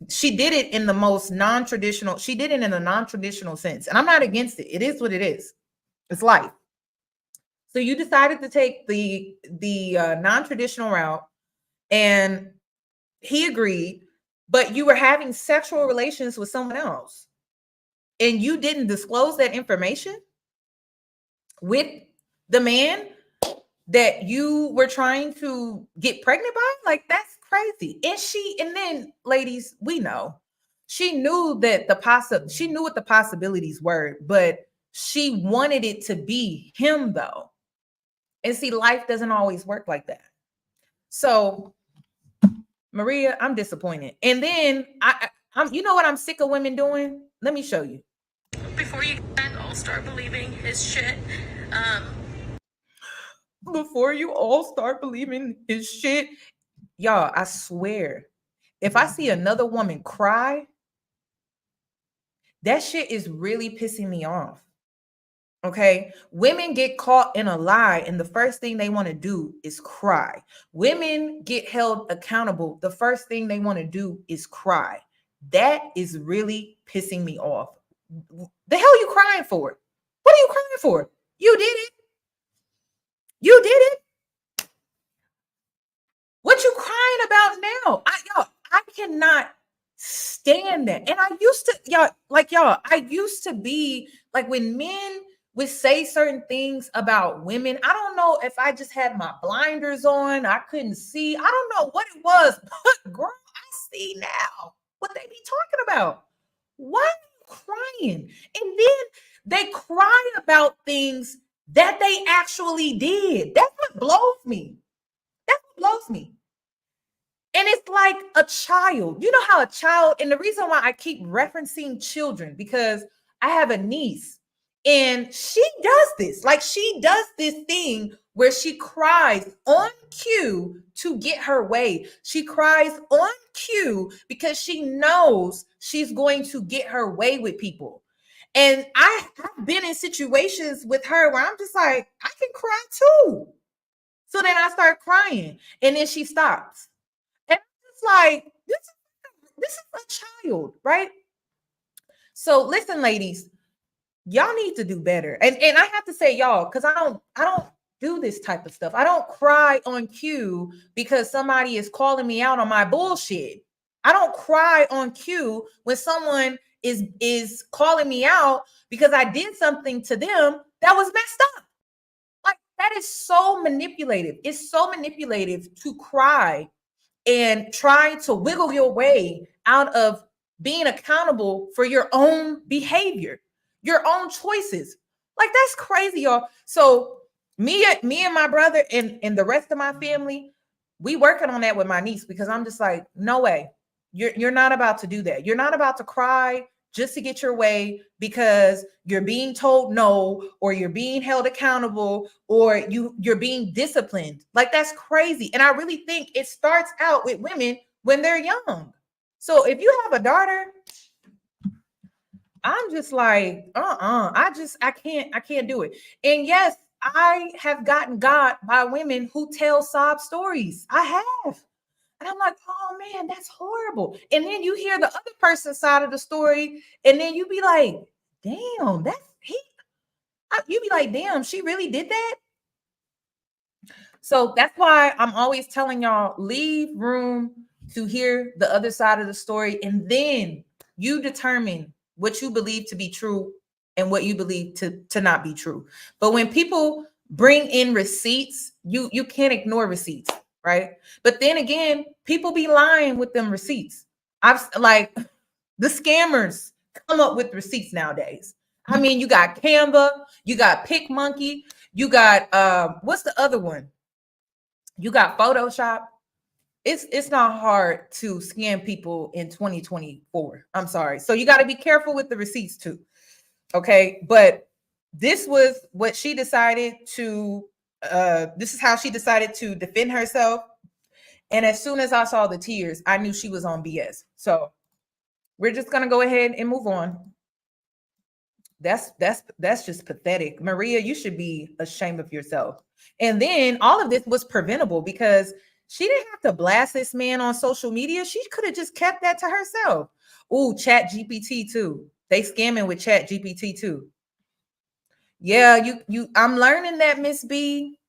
she did it in the most non-traditional. She did it in a non-traditional sense. And I'm not against it. It is what it is. It's life. So you decided to take the non-traditional route, and he agreed, but you were having sexual relations with someone else, and you didn't disclose that information with the man that you were trying to get pregnant by. Like, that's crazy. And then ladies, we know she knew that she knew what the possibilities were, but she wanted it to be him though. And see, life doesn't always work like that. So Maria, I'm disappointed. And then I'm you know what I'm sick of women doing? Let me show you. Before you all start believing his shit, before you all start believing his shit, y'all, I swear, if I see another woman cry, that shit is really pissing me off. Okay, women get caught in a lie, and the first thing they want to do is cry. Women get held accountable. The first thing they want to do is cry. That is really pissing me off. The hell are you crying for? What are you crying for? You did it. You did it. What you crying about now. I cannot stand that. And I used to, I used to be like, when men would say certain things about women, I don't know if I just had my blinders on, I couldn't see. I don't know what it was, but girl, I see now what they be talking about. Why are you crying? And then they cry about things that they actually did. That's what blows me. That's what blows me. And it's like a child. You know how a child, and the reason why I keep referencing children, because I have a niece and she does this. Like, she does this thing where she cries on cue to get her way. She cries on cue because she knows she's going to get her way with people. And I have been in situations with her where I'm just like, I can cry too. So then I start crying and then she stops. And it's like, this is a child, right? So listen, ladies, y'all need to do better. And I have to say y'all, because I don't do this type of stuff. I don't cry on cue because somebody is calling me out on my bullshit. I don't cry on cue when someone is calling me out because I did something to them that was messed up. Like, that is so manipulative. It's so manipulative to cry and try to wiggle your way out of being accountable for your own behavior, your own choices. Like, that's crazy, y'all. So me and my brother and the rest of my family, we working on that with my niece, because I'm just like, no way. You're not about to do that. You're not about to cry just to get your way because you're being told no, or you're being held accountable, or you're being disciplined. Like, that's crazy. And I really think it starts out with women when they're young. So if you have a daughter, I'm just like, I can't do it. And yes, I have gotten got by women who tell sob stories. I have. And I'm like, oh man, that's horrible. And then you hear the other person's side of the story, and then you be like, damn, you be like, damn, she really did that. So that's why I'm always telling y'all, leave room to hear the other side of the story, and then you determine what you believe to be true and what you believe to not be true. But when people bring in receipts, you can't ignore receipts. Right. But then again, people be lying with them receipts. I've like, the scammers come up with receipts nowadays. I mean, you got Canva, you got PicMonkey, you got what's the other one? You got Photoshop. It's not hard to scam people in 2024. I'm sorry. So you got to be careful with the receipts too. Okay. But this was what she decided to this is how she decided to defend herself. And as soon as I saw the tears, I knew she was on BS. So we're just gonna go ahead and move on. That's just pathetic. Maria, you should be ashamed of yourself. And then all of this was preventable because she didn't have to blast this man on social media. She could have just kept that to herself. Ooh, Chat GPT too. They scamming with Chat GPT too. Yeah, I'm learning that, Miss B.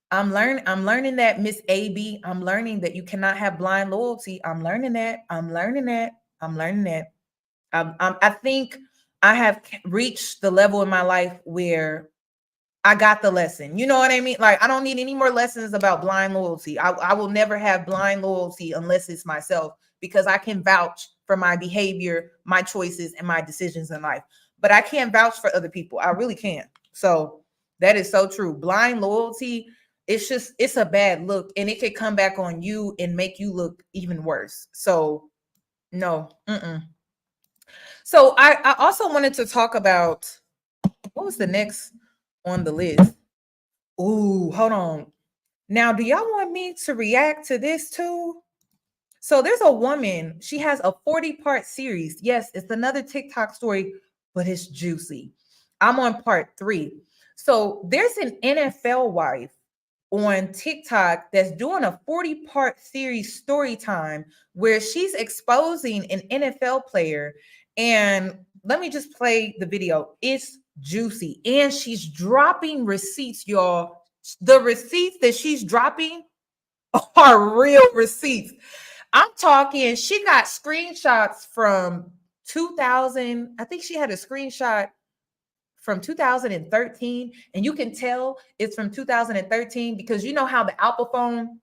I'm learning that, Miss AB. I'm learning that you cannot have blind loyalty. I'm learning that. I think I have reached the level in my life where I got the lesson. You know what I mean? Like, I don't need any more lessons about blind loyalty. I will never have blind loyalty unless it's myself, because I can vouch for my behavior, my choices, and my decisions in life. But I can't vouch for other people. I really can't. So that is so true. Blind loyalty, it's a bad look, and it could come back on you and make you look even worse. So no. So I also wanted to talk about, what was the next on the list? Ooh, hold on. Now, do y'all want me to react to this too? So there's a woman, she has a 40-part series. Yes, it's another TikTok story, but it's juicy. I'm on part 3. So there's an NFL wife on TikTok that's doing a 40-part series story time where she's exposing an NFL player. And let me just play the video. It's juicy. And she's dropping receipts, y'all. The receipts that she's dropping, are real receipts. I'm talking, she got screenshots from 2000. I think she had a screenshot from 2013, and you can tell it's from 2013 because you know how the Apple phone,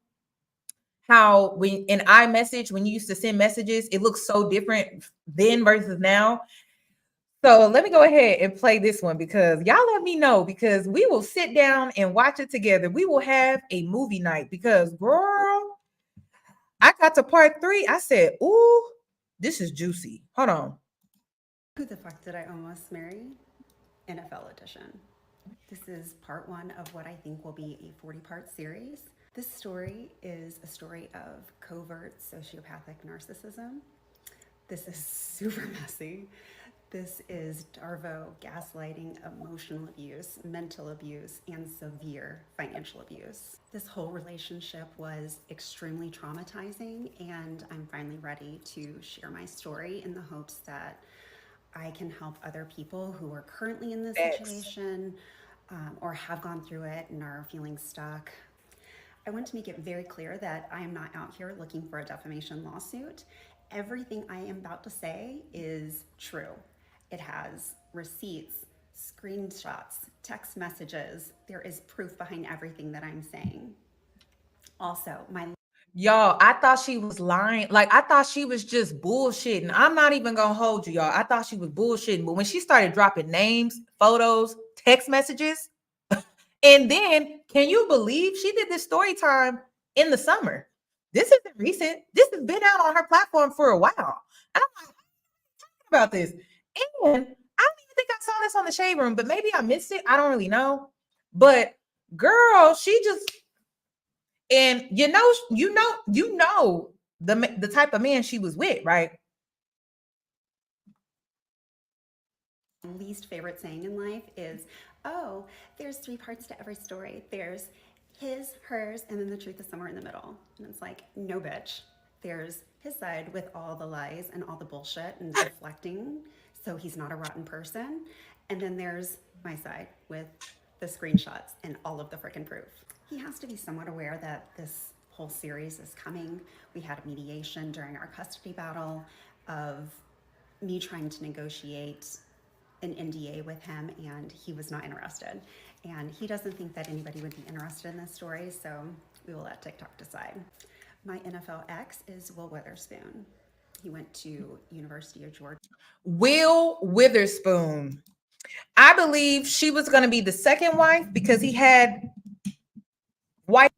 how when in iMessage, when you used to send messages, it looks so different then versus now. So let me go ahead and play this one because y'all let me know because we will sit down and watch it together. We will have a movie night because girl, I got to part 3. I said, ooh, this is juicy. Hold on. Who the fuck did I almost marry? NFL edition. This is part 1 of what I think will be a 40-part series. This story is a story of covert sociopathic narcissism. This is super messy. This is Darvo gaslighting, emotional abuse, mental abuse, and severe financial abuse. This whole relationship was extremely traumatizing, and I'm finally ready to share my story in the hopes that I can help other people who are currently in this situation or have gone through it and are feeling stuck. I want to make it very clear that I am not out here looking for a defamation lawsuit. Everything I am about to say is true. It has receipts, screenshots, text messages. There is proof behind everything that I'm saying. Also, y'all, I thought she was lying. Like, I thought she was just bullshitting. I'm not even gonna hold you, y'all. I thought she was bullshitting. But when she started dropping names, photos, text messages, and then can you believe she did this story time in the summer? This isn't recent. This has been out on her platform for a while. And I'm like, about this. And I don't even think I saw this on the Shade Room, but maybe I missed it. I don't really know. But girl, she just, and you know the type of man she was with, right? Least favorite saying in life is, oh, there's 3 parts to every story. There's his, hers, and then the truth is somewhere in the middle. And it's like, no, bitch. There's his side with all the lies and all the bullshit and deflecting, so he's not a rotten person. And then there's my side with the screenshots and all of the freaking proof. He has to be somewhat aware that this whole series is coming. We had a mediation during our custody battle of me trying to negotiate an NDA with him, and he was not interested. And he doesn't think that anybody would be interested in this story, so we will let TikTok decide. My NFL ex is Will Witherspoon. He went to University of Georgia. Will Witherspoon. I believe she was going to be the second wife because he had white.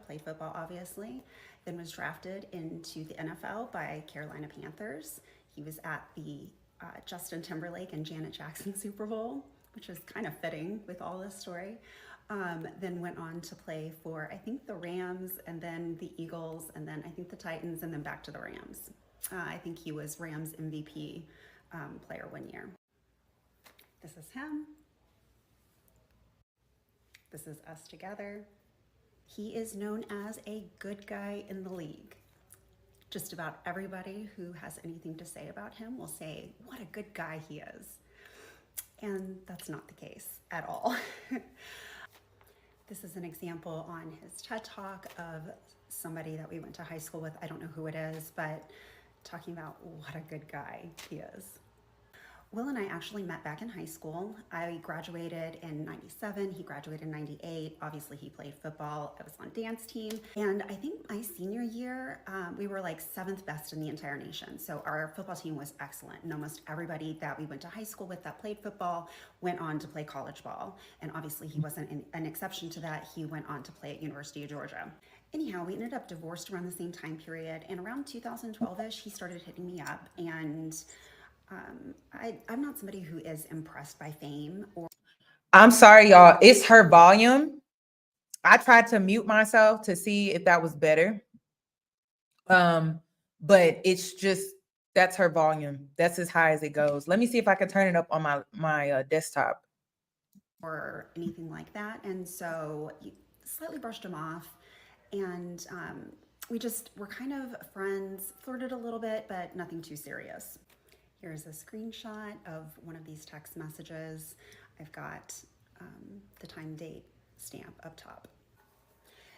Played football, obviously, then was drafted into the NFL by Carolina Panthers. He was at the Justin Timberlake and Janet Jackson Super Bowl, which is kind of fitting with all this story. Then went on to play for, I think, the Rams, and then the Eagles, and then I think the Titans, and then back to the Rams. I think he was Rams MVP player 1 year. This is him. This is us together. He is known as a good guy in the league. Just about everybody who has anything to say about him will say, what a good guy he is. And that's not the case at all. This is an example on his TED Talk of somebody that we went to high school with. I don't know who it is, but talking about what a good guy he is. Will and I actually met back in high school. I graduated in 97, he graduated in 98. Obviously he played football, I was on dance team. And I think my senior year, we were like 7th best in the entire nation. So our football team was excellent. And almost everybody that we went to high school with that played football went on to play college ball. And obviously he wasn't an exception to that. He went on to play at University of Georgia. Anyhow, we ended up divorced around the same time period. And around 2012-ish, he started hitting me up, and I'm not somebody who is impressed by fame. I'm sorry, y'all. It's her volume. I tried to mute myself to see if that was better. But it's just, that's her volume. That's as high as it goes. Let me see if I can turn it up on my desktop. Or anything like that. And so slightly brushed him off. And we just were kind of friends, flirted a little bit, but nothing too serious. Here's a screenshot of one of these text messages. I've got the time date stamp up top.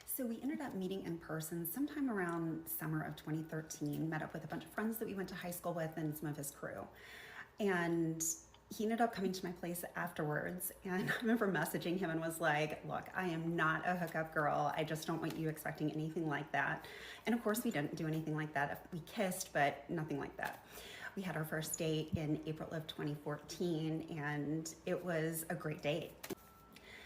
So we ended up meeting in person sometime around summer of 2013, met up with a bunch of friends that we went to high school with and some of his crew. And he ended up coming to my place afterwards, and I remember messaging him and was like, look, I am not a hookup girl. I just don't want you expecting anything like that. And of course we didn't do anything like that. We kissed, but nothing like that. We had our first date in April of 2014, and it was a great date.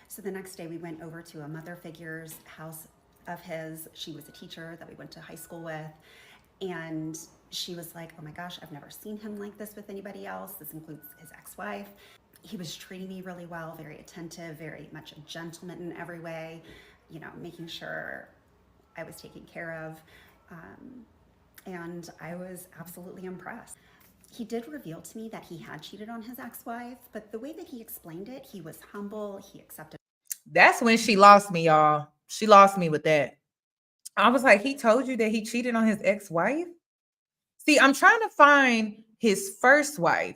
So the next day we went over to a mother figure's house of his. She was a teacher that we went to high school with, and she was like, oh my gosh, I've never seen him like this with anybody else. This includes his ex-wife. He was treating me really well, very attentive, very much a gentleman in every way, you know, making sure I was taken care of. And I was absolutely impressed. He did reveal to me that he had cheated on his ex-wife, but the way that he explained it, he was humble, he accepted. That's when she lost me, y'all. She lost me with that. I was like, he told you that he cheated on his ex-wife? See, I'm trying to find his first wife,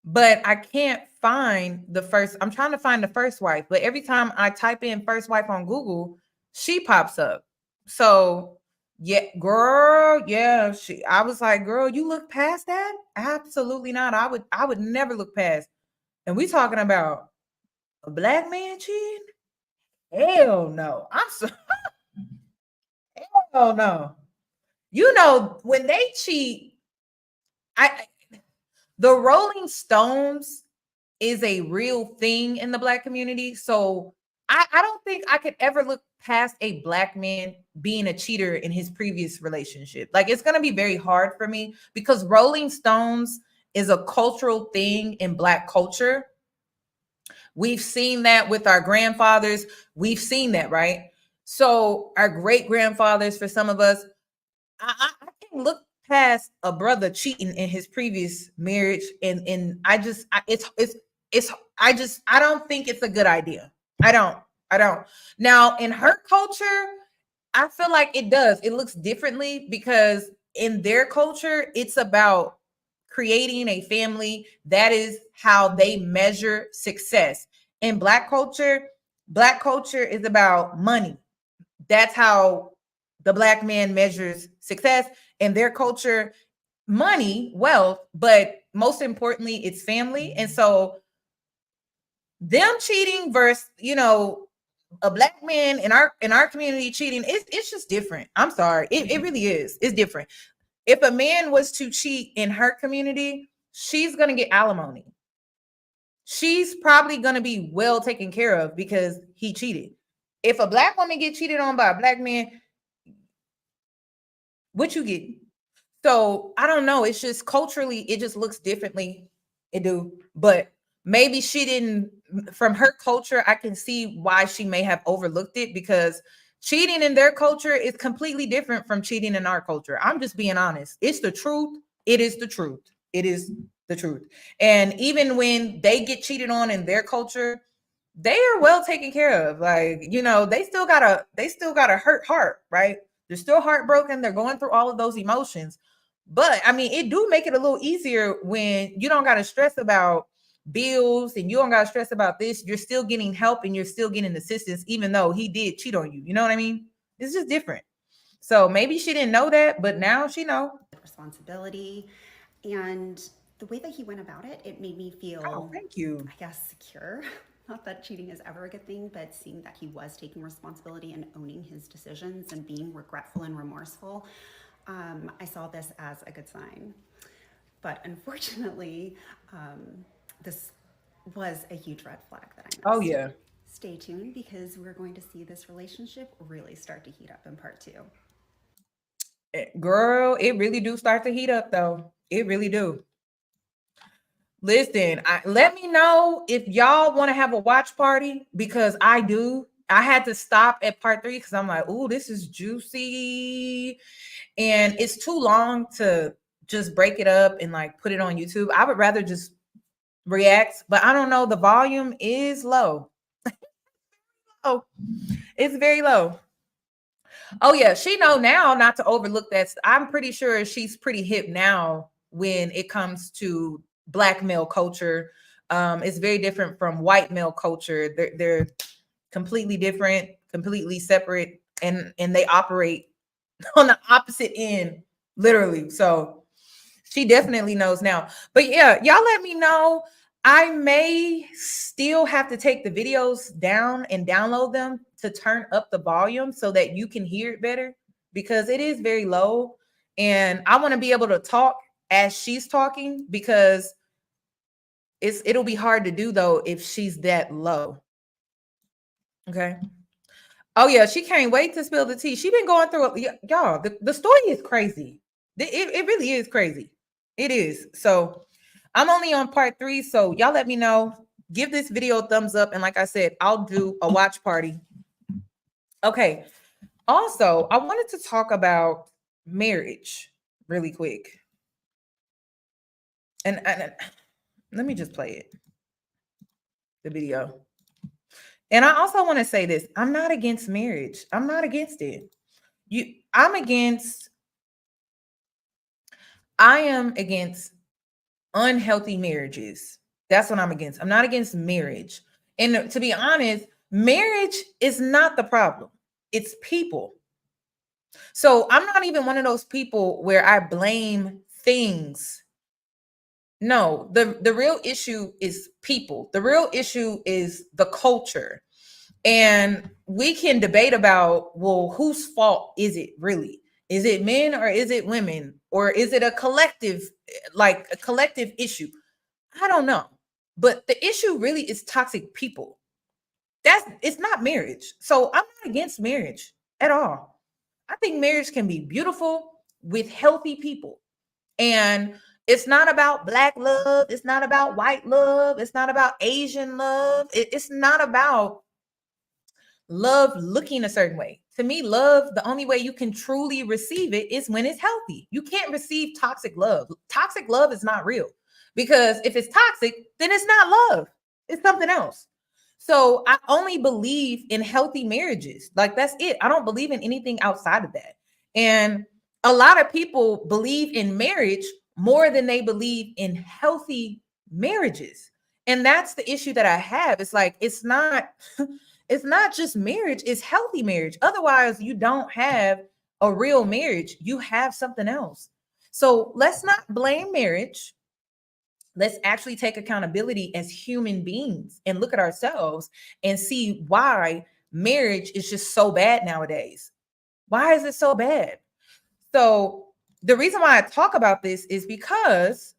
but I can't find the first. I'm trying to find the first wife, but every time I type in first wife on Google, she pops up. So yeah, girl, yeah. I was like, girl, you look past that? Absolutely not. I would never look past. And we talking about a black man cheating? Hell no. I'm so hell no. You know, when they cheat, the Rolling Stones is a real thing in the black community. So I don't think I could ever look past a black man being a cheater in his previous relationship. Like, it's going to be very hard for me because Rolling Stones is a cultural thing in black culture. We've seen that with our grandfathers. We've seen that, right? So our great grandfathers, for some of us, I can look past a brother cheating in his previous marriage, and I don't think it's a good idea. I don't. Now, in her culture, I feel like it does. It looks differently because in their culture, it's about creating a family. That is how they measure success. In black culture is about money. That's how the black man measures success. In their culture, money, wealth, but most importantly, it's family. And so them cheating versus, you know, a black man in our community cheating, it's just different. I'm sorry. It really is. It's different. If a man was to cheat in her community, she's going to get alimony. She's probably going to be well taken care of because he cheated. If a black woman get cheated on by a black man, what you get? So I don't know. It's just culturally, it just looks differently. It do. But maybe she didn't, from her culture, I can see why she may have overlooked it because cheating in their culture is completely different from cheating in our culture. I'm just being honest. It's the truth. It is the truth. It is the truth. And even when they get cheated on in their culture, they are well taken care of. Like, you know, they still got a hurt heart, right? They're still heartbroken. They're going through all of those emotions. But I mean, it do make it a little easier when you don't got to stress about bills and you don't got to stress about this. You're still getting help and you're still getting assistance, even though he did cheat on you. You know what I mean? It's just different. So maybe she didn't know that, but now she know. Responsibility. And the way that he went about it, it made me feel, thank you, I guess, secure. Not that cheating is ever a good thing, but seeing that he was taking responsibility and owning his decisions and being regretful and remorseful, I saw this as a good sign. But unfortunately, this was a huge red flag that I missed. Oh, yeah. Stay tuned because we're going to see this relationship really start to heat up in part 2. Girl, it really do start to heat up, though. It really do. Listen, let me know if y'all want to have a watch party because I do. I had to stop at part 3 because I'm like, oh, this is juicy. And it's too long to just break it up and like put it on YouTube. I would rather just react, but I don't know. The volume is low. Oh, it's very low. Oh yeah, she know now not to overlook that. I'm pretty sure she's pretty hip now when it comes to Black male culture. It's very different from white male culture. They're completely different, completely separate, and they operate on the opposite end, literally. So she definitely knows now. But yeah, y'all let me know. I may still have to take the videos down and download them to turn up the volume so that you can hear it better, because it is very low. And I want to be able to talk as she's talking, because it'll be hard to do though if she's that low. Okay. Oh yeah, she can't wait to spill the tea. She been going through it. Y'all, the story is crazy. It really is crazy. It is. So I'm only on part 3. So y'all let me know. Give this video a thumbs up. And like I said, I'll do a watch party. Okay. Also, I wanted to talk about marriage really quick. And let me just play it. The video. And I also want to say this. I'm not against marriage. I'm not against it. I am against unhealthy marriages. That's what I'm against. I'm not against marriage. And to be honest, marriage is not the problem. It's people. So I'm not even one of those people where I blame things. No, the real issue is people. The real issue is the culture. And we can debate about, well, whose fault is it really? Is it men or is it women? Or is it a collective, like a collective issue? I don't know. But the issue really is toxic people. It's not marriage. So I'm not against marriage at all. I think marriage can be beautiful with healthy people. And it's not about Black love. It's not about white love. It's not about Asian love. It's not about love looking a certain way. To me, love, the only way you can truly receive it is when it's healthy. You can't receive toxic love. Toxic love is not real, because if it's toxic, then it's not love. It's something else. So I only believe in healthy marriages. Like, that's it. I don't believe in anything outside of that. And a lot of people believe in marriage more than they believe in healthy marriages. And that's the issue that I have. It's like, it's not just marriage, it's healthy marriage. Otherwise, you don't have a real marriage. You have something else. So let's not blame marriage. Let's actually take accountability as human beings and look at ourselves and see why marriage is just so bad nowadays. Why is it so bad? So the reason why I talk about this is because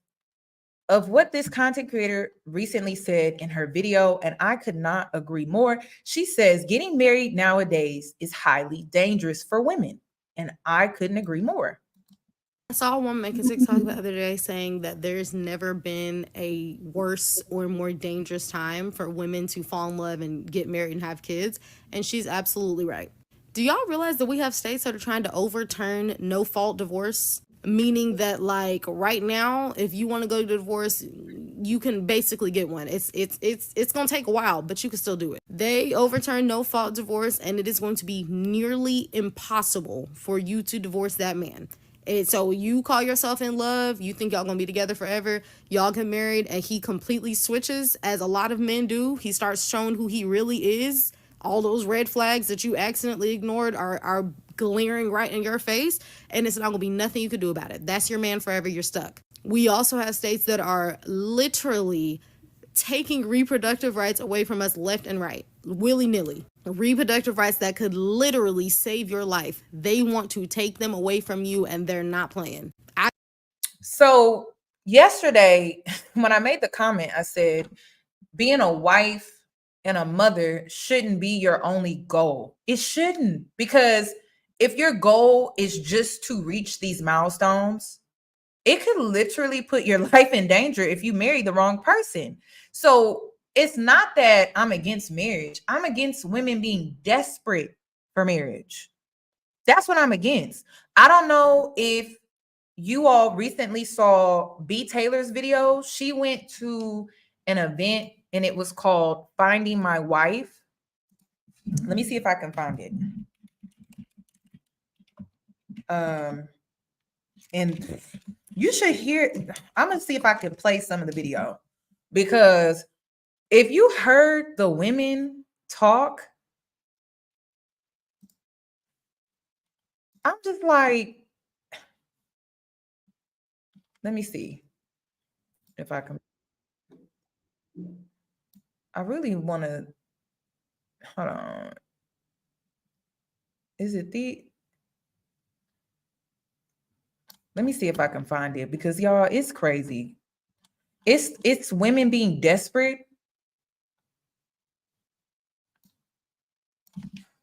of what this content creator recently said in her video, and I could not agree more. She says getting married nowadays is highly dangerous for women, and I couldn't agree more. I saw a woman make a TikTok the other day saying that there's never been a worse or more dangerous time for women to fall in love and get married and have kids, and she's absolutely right. Do y'all realize that we have states that are trying to overturn no-fault divorce? Meaning that, like, right now, if you want to go to divorce, you can basically get one. It's gonna take a while, but you can still do it. They overturn no-fault divorce, and it is going to be nearly impossible for you to divorce that man. And so you call yourself in love, you think y'all gonna be together forever, y'all get married, and he completely switches, as a lot of men do. He starts showing who he really is. All those red flags that you accidentally ignored are glaring right in your face, and it's not gonna be nothing you can do about it. That's your man forever. You're stuck. We also have states that are literally taking reproductive rights away from us left and right, willy-nilly. Reproductive rights that could literally save your life. They want to take them away from you, and they're not playing. So yesterday, when I made the comment, I said, being a wife and a mother shouldn't be your only goal. It shouldn't, because if your goal is just to reach these milestones, it could literally put your life in danger if you marry the wrong person. So it's not that I'm against marriage. I'm against women being desperate for marriage. That's what I'm against. I don't know if you all recently saw B. Taylor's video. She went to an event and it was called Finding My Wife. Let me see if I can find it. And You should hear. I'm gonna see if I can play some of the video, because if you heard the women talk, I'm just like, let me see if I can. I really want to. Hold on. Is it the? Let me see if I can find it, because y'all, it's crazy. It's women being desperate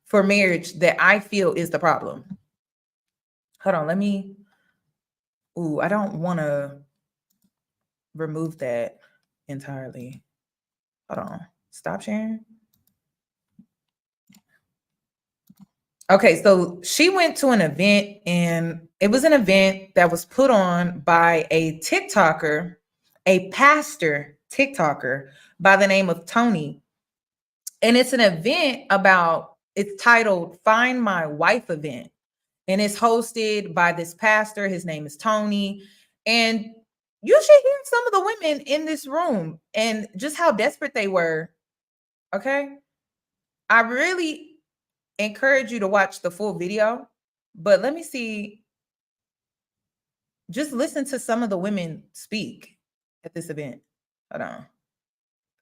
for marriage that I feel is the problem. Hold on, let me. Ooh, I don't want to remove that entirely. Hold on. Stop sharing. Okay, so she went to an event, and it was an event that was put on by a TikToker, a pastor TikToker by the name of Tony. And it's an event about, it's titled Find My Wife Event. And it's hosted by this pastor. His name is Tony. And you should hear some of the women in this room and just how desperate they were. Okay. I really encourage you to watch the full video, but let me see. Just listen to some of the women speak at this event. Hold on. I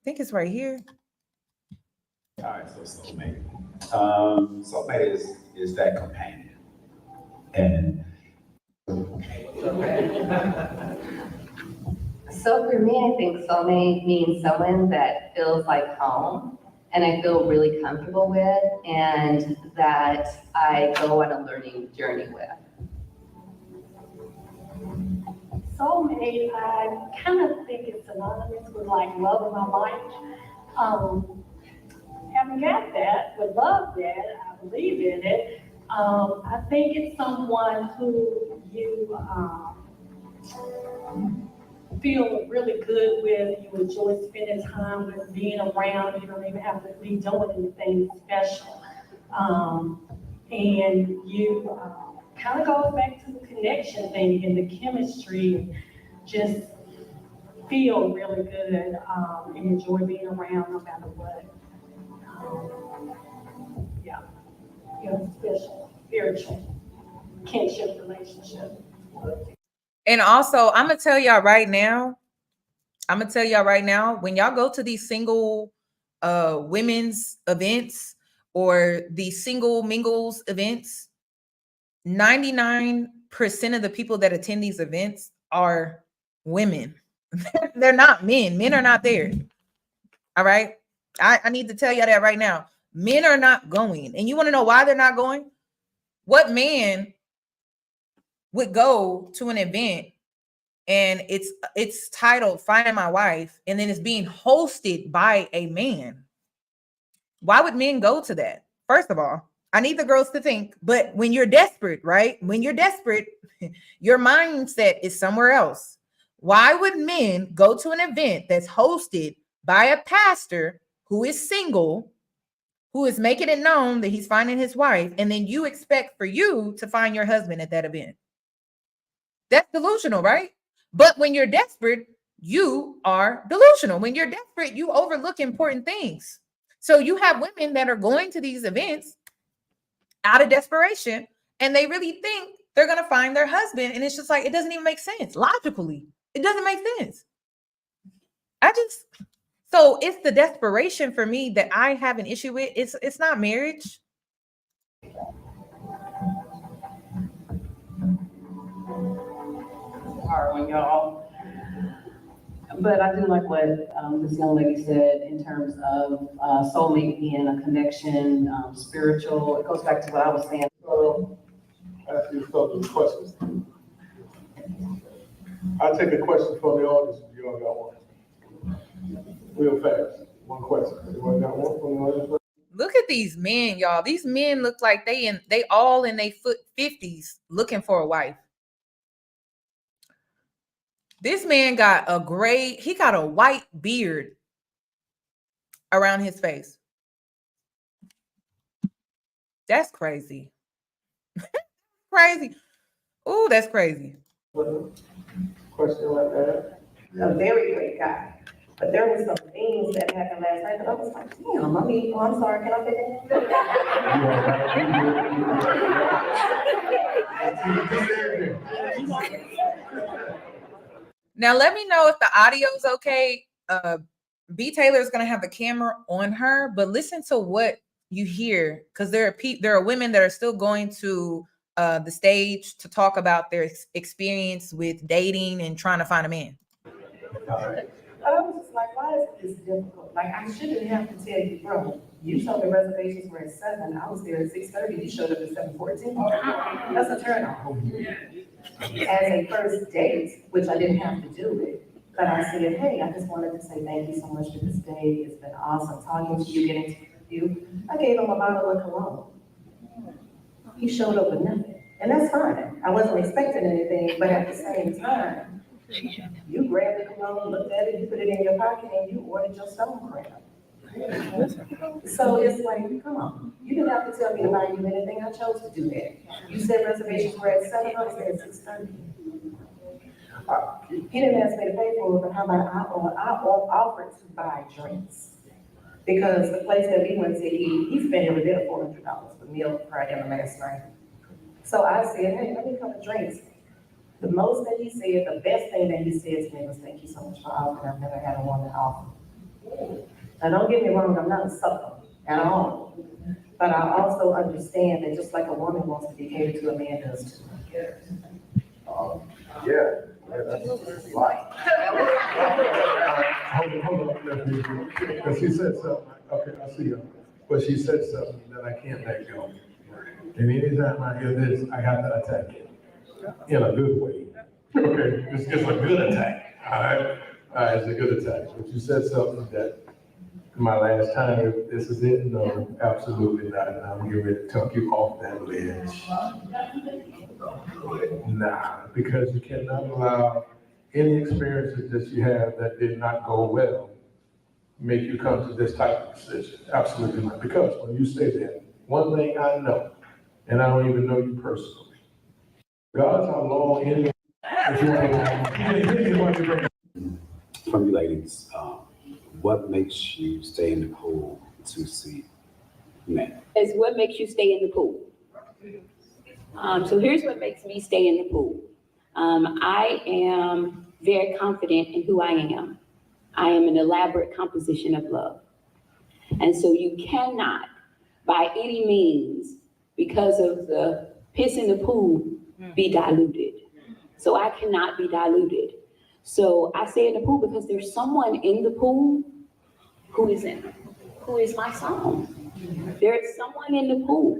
think it's right here. All right, so soulmate. Soulmate is that companion. And so for me, I think soulmate means someone that feels like home and I feel really comfortable with, and that I go on a learning journey with. Soulmate, I kind of think it's synonymous with like love of my life. Haven't got that, would love that, I believe in it. I think it's someone who you feel really good with, you enjoy spending time with, being around, you don't even have to be doing anything special. And you kind of goes back to the connection thing and the chemistry, just feel really good and enjoy being around no matter what. Special, spiritual, kinship relationship. And also, I'm gonna tell y'all right now, when y'all go to these single women's events or these single mingles events, 99% of the people that attend these events are women. They're not men. Men are not there. All right. I need to tell you that right now. Men are not going. And you want to know why they're not going? What man would go to an event and it's titled Finding My Wife, and then it's being hosted by a man? Why would men go to that? First of all, I need the girls to think, but when you're desperate, right? When you're desperate, your mindset is somewhere else. Why would men go to an event that's hosted by a pastor who is single, who is making it known that he's finding his wife, and then you expect for you to find your husband at that event? That's delusional, right? But when you're desperate, you are delusional. When you're desperate, you overlook important things. So you have women that are going to these events out of desperation, and they really think they're going to find their husband. And it's just like, it doesn't even make sense. Logically, it doesn't make sense. So it's the desperation for me that I have an issue with. It's not marriage. Hard on y'all. But I do like what this young lady said in terms of soulmate being a connection, spiritual. It goes back to what I was saying. So, ask you a couple of questions. I'll take a question from the audience if you all got one. Real fast. One question. Anyone got one from the audience? Look at these men, y'all. These men look like they all in their 50s looking for a wife. This man got a white beard around his face. That's crazy. Crazy. Oh, that's crazy. Question like that. A very great guy. But there were some things that happened last night that I was like, damn, I mean, oh, I'm sorry, can I pick it? Now let me know if the audio is okay. B Taylor is gonna have a camera on her, but listen to what you hear, because there are women that are still going to the stage to talk about their experience with dating and trying to find a man. I was just like, why is this difficult? Like, I shouldn't have to tell you, bro, you told me reservations were at 7, I was there at 6:30, you showed up at 7:14. That's a turn off. As a first date, which I didn't have to do it, but I said, hey, I just wanted to say thank you so much for this day. It's been awesome talking to you, getting to know you. I gave him a bottle of cologne. He showed up with nothing, and that's fine. I wasn't expecting anything, but at the same time, you grabbed the cologne, looked at it, you put it in your pocket, and you ordered your stone crab. So it's like, come on, you didn't have to tell me to buy you anything. I chose to do that. You said reservations were at 7, I was there at 6:30. He didn't ask me to pay for it, but how about I offered to buy drinks? Because the place that we went to eat, he spent every bit of $400 for meal Friday and the last night. So I said, hey, let me come to drinks. The most that he said, the best thing that he said to me was, thank you so much for offering. I've never had a woman offer. Now, don't get me wrong, I'm not a sucker at all. But I also understand that just like a woman wants to be catered to, a man does too. Yeah, that's right. Hold on, because she said something, okay, I see her, but she said something that I can't let go. And anytime I hear this, I have to attack it in a good way. Okay, it's a good attack, all right? It's a good attack. But you said something that my last time, if this is it, no, absolutely not. And I'm getting ready to tuck you off that ledge. Nah, because you cannot allow any experiences that you have that did not go well make you come to this type of decision. Absolutely not. Because when you say that, one thing I know, and I don't even know you personally, God's how long any. From you ladies, what makes you stay in the pool to see men? Is what makes you stay in the pool. So here's what makes me stay in the pool. I am very confident in who I am. I am an elaborate composition of love. And so you cannot, by any means, because of the piss in the pool, be diluted. So I cannot be diluted. So I stay in the pool because there's someone in the pool who is my song. There is someone in the pool.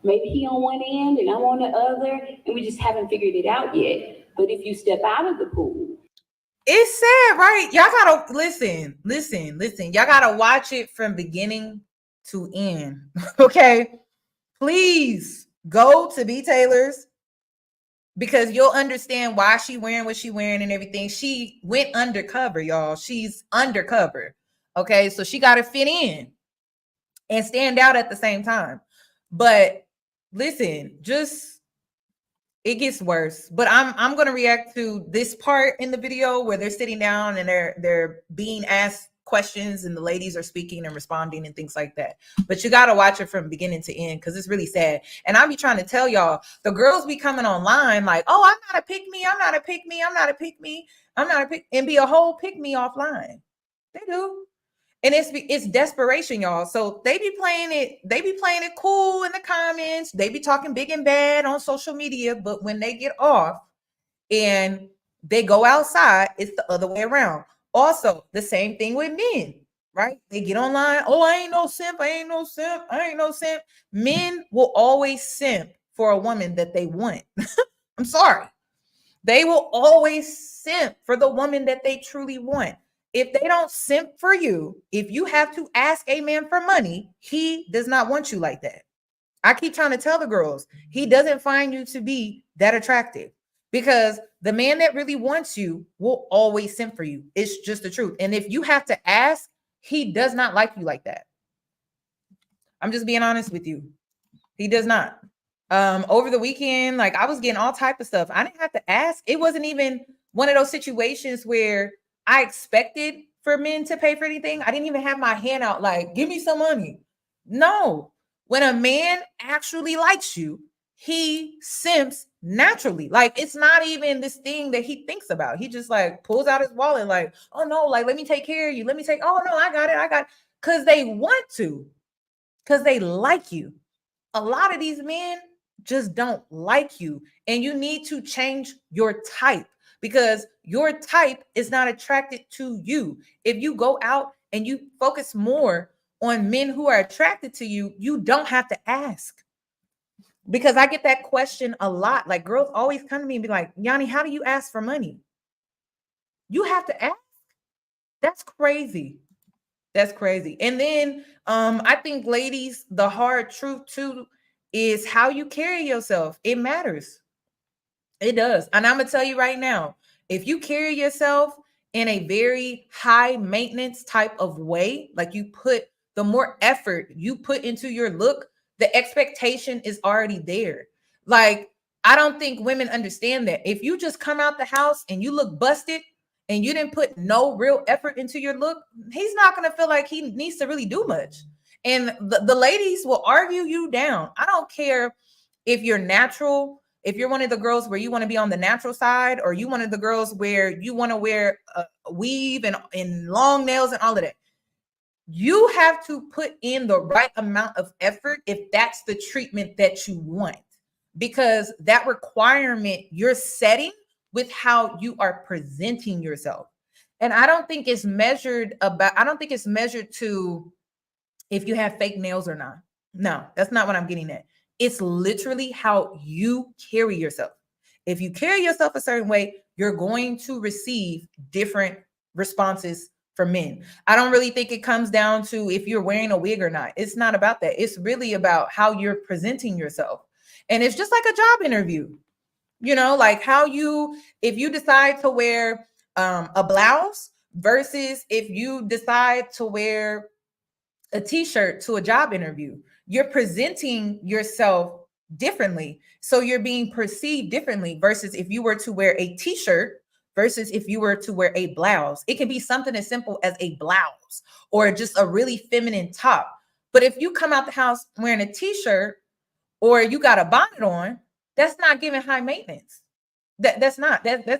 Maybe he on one end and I'm on the other, and we just haven't figured it out yet. But if you step out of the pool. It's sad, right? Y'all gotta listen. Y'all gotta watch it from beginning to end. Okay? Please go to B Taylor's, because you'll understand why she wearing what she wearing and everything. She went undercover, y'all. She's undercover. Okay, so she got to fit in and stand out at the same time. But listen, it gets worse. But I'm gonna react to this part in the video where they're sitting down and they're being asked questions and the ladies are speaking and responding and things like that. But you got to watch it from beginning to end, because it's really sad. And I'll be trying to tell y'all, the girls be coming online like, oh, I'm not a pick me, and be a whole pick me offline. They do. And it's desperation, y'all. So they be playing it cool in the comments. They be talking big and bad on social media, but when they get off and they go outside, it's the other way around. Also, the same thing with men, right? They get online. Oh, I ain't no simp. Men will always simp for a woman that they want. I'm sorry. They will always simp for the woman that they truly want. If they don't simp for you, if you have to ask a man for money, he does not want you like that. I keep trying to tell the girls, he doesn't find you to be that attractive, because the man that really wants you will always simp for you. It's just the truth. And if you have to ask, he does not like you like that. I'm just being honest with you. He does not. Over the weekend, like I was getting all type of stuff. I didn't have to ask. It wasn't even one of those situations where I expected for men to pay for anything. I didn't even have my hand out like, give me some money. No. When a man actually likes you, he simps naturally. Like it's not even this thing that he thinks about. He just like pulls out his wallet like, oh no, like let me take care of you. Let me take, oh no, I got it. Because they want to, because they like you. A lot of these men just don't like you, and you need to change your type because your type is not attracted to you. If you go out and you focus more on men who are attracted to you, you don't have to ask. Because I get that question a lot. Like girls always come to me and be like, Yoni, how do you ask for money? You have to ask. That's crazy. That's crazy. And then I think ladies, the hard truth too is how you carry yourself. It matters. It does. And I'm gonna tell you right now, if you carry yourself in a very high maintenance type of way, like you put the more effort you put into your look, the expectation is already there. Like, I don't think women understand that. If you just come out the house and you look busted and you didn't put no real effort into your look, he's not gonna feel like he needs to really do much. And the ladies will argue you down. I don't care if you're natural, if you're one of the girls where you want to be on the natural side, or you one of the girls where you want to wear a weave and long nails and all of that. You have to put in the right amount of effort if that's the treatment that you want, because that requirement you're setting with how you are presenting yourself. And I don't think it's measured to if you have fake nails or not. No, that's not what I'm getting at. It's literally how you carry yourself. If you carry yourself a certain way, you're going to receive different responses from men. I don't really think it comes down to if you're wearing a wig or not. It's not about that. It's really about how you're presenting yourself. And it's just like a job interview. You know, like if you decide to wear a blouse versus if you decide to wear a t-shirt to a job interview, you're presenting yourself differently, so you're being perceived differently versus if you were to wear a t-shirt versus if you were to wear a blouse. It can be something as simple as a blouse or just a really feminine top, but if you come out the house wearing a t-shirt or you got a bonnet on, that's not giving high maintenance. That's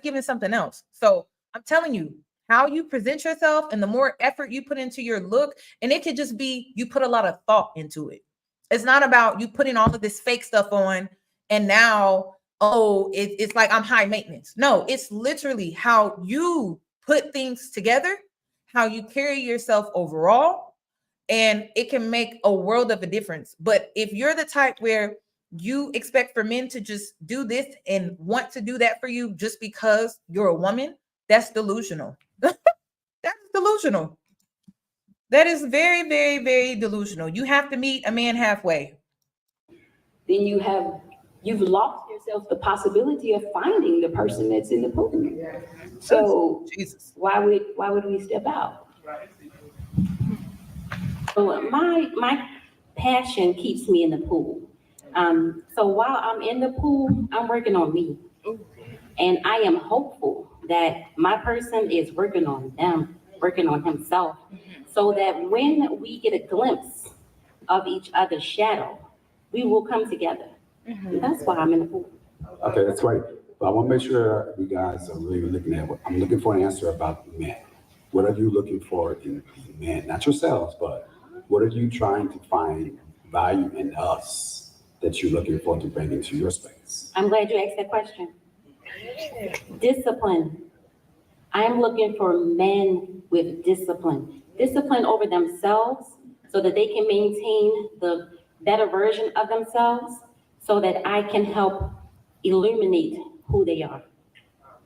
giving something else. So I'm telling you, how you present yourself and the more effort you put into your look, and it could just be you put a lot of thought into it. It's not about you putting all of this fake stuff on and now, it's like I'm high maintenance. No, it's literally how you put things together, how you carry yourself overall, and it can make a world of a difference. But if you're the type where you expect for men to just do this and want to do that for you just because you're a woman, that's delusional. That's delusional. That is very, very, very delusional. You have to meet a man halfway. Then you've lost yourself the possibility of finding the person that's in the pool. So Jesus. Why would we step out? So my passion keeps me in the pool. So while I'm in the pool, I'm working on me. And I am hopeful that my person is working on them, working on himself, so that when we get a glimpse of each other's shadow, we will come together. And that's why I'm in the pool. Okay, that's great. But I want to make sure you guys are really looking at what I'm looking for an answer about men. What are you looking for in men? Not yourselves, but what are you trying to find value in us that you're looking for to bring into your space? I'm glad you asked that question. Discipline. I'm looking for men with discipline. Discipline over themselves so that they can maintain the better version of themselves so that I can help illuminate who they are.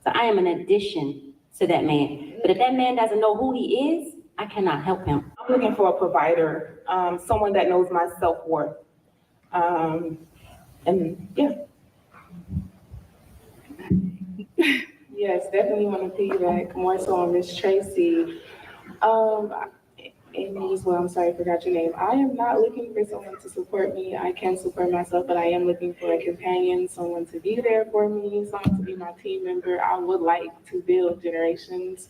So I am an addition to that man. But if that man doesn't know who he is, I cannot help him. I'm looking for a provider, someone that knows my self-worth. And yeah. Yes, definitely want to piggyback more so on Miss Tracy. Amy as well. I'm sorry, I forgot your name. I am not looking for someone to support me. I can support myself, but I am looking for a companion, someone to be there for me, someone to be my team member. I would like to build generations,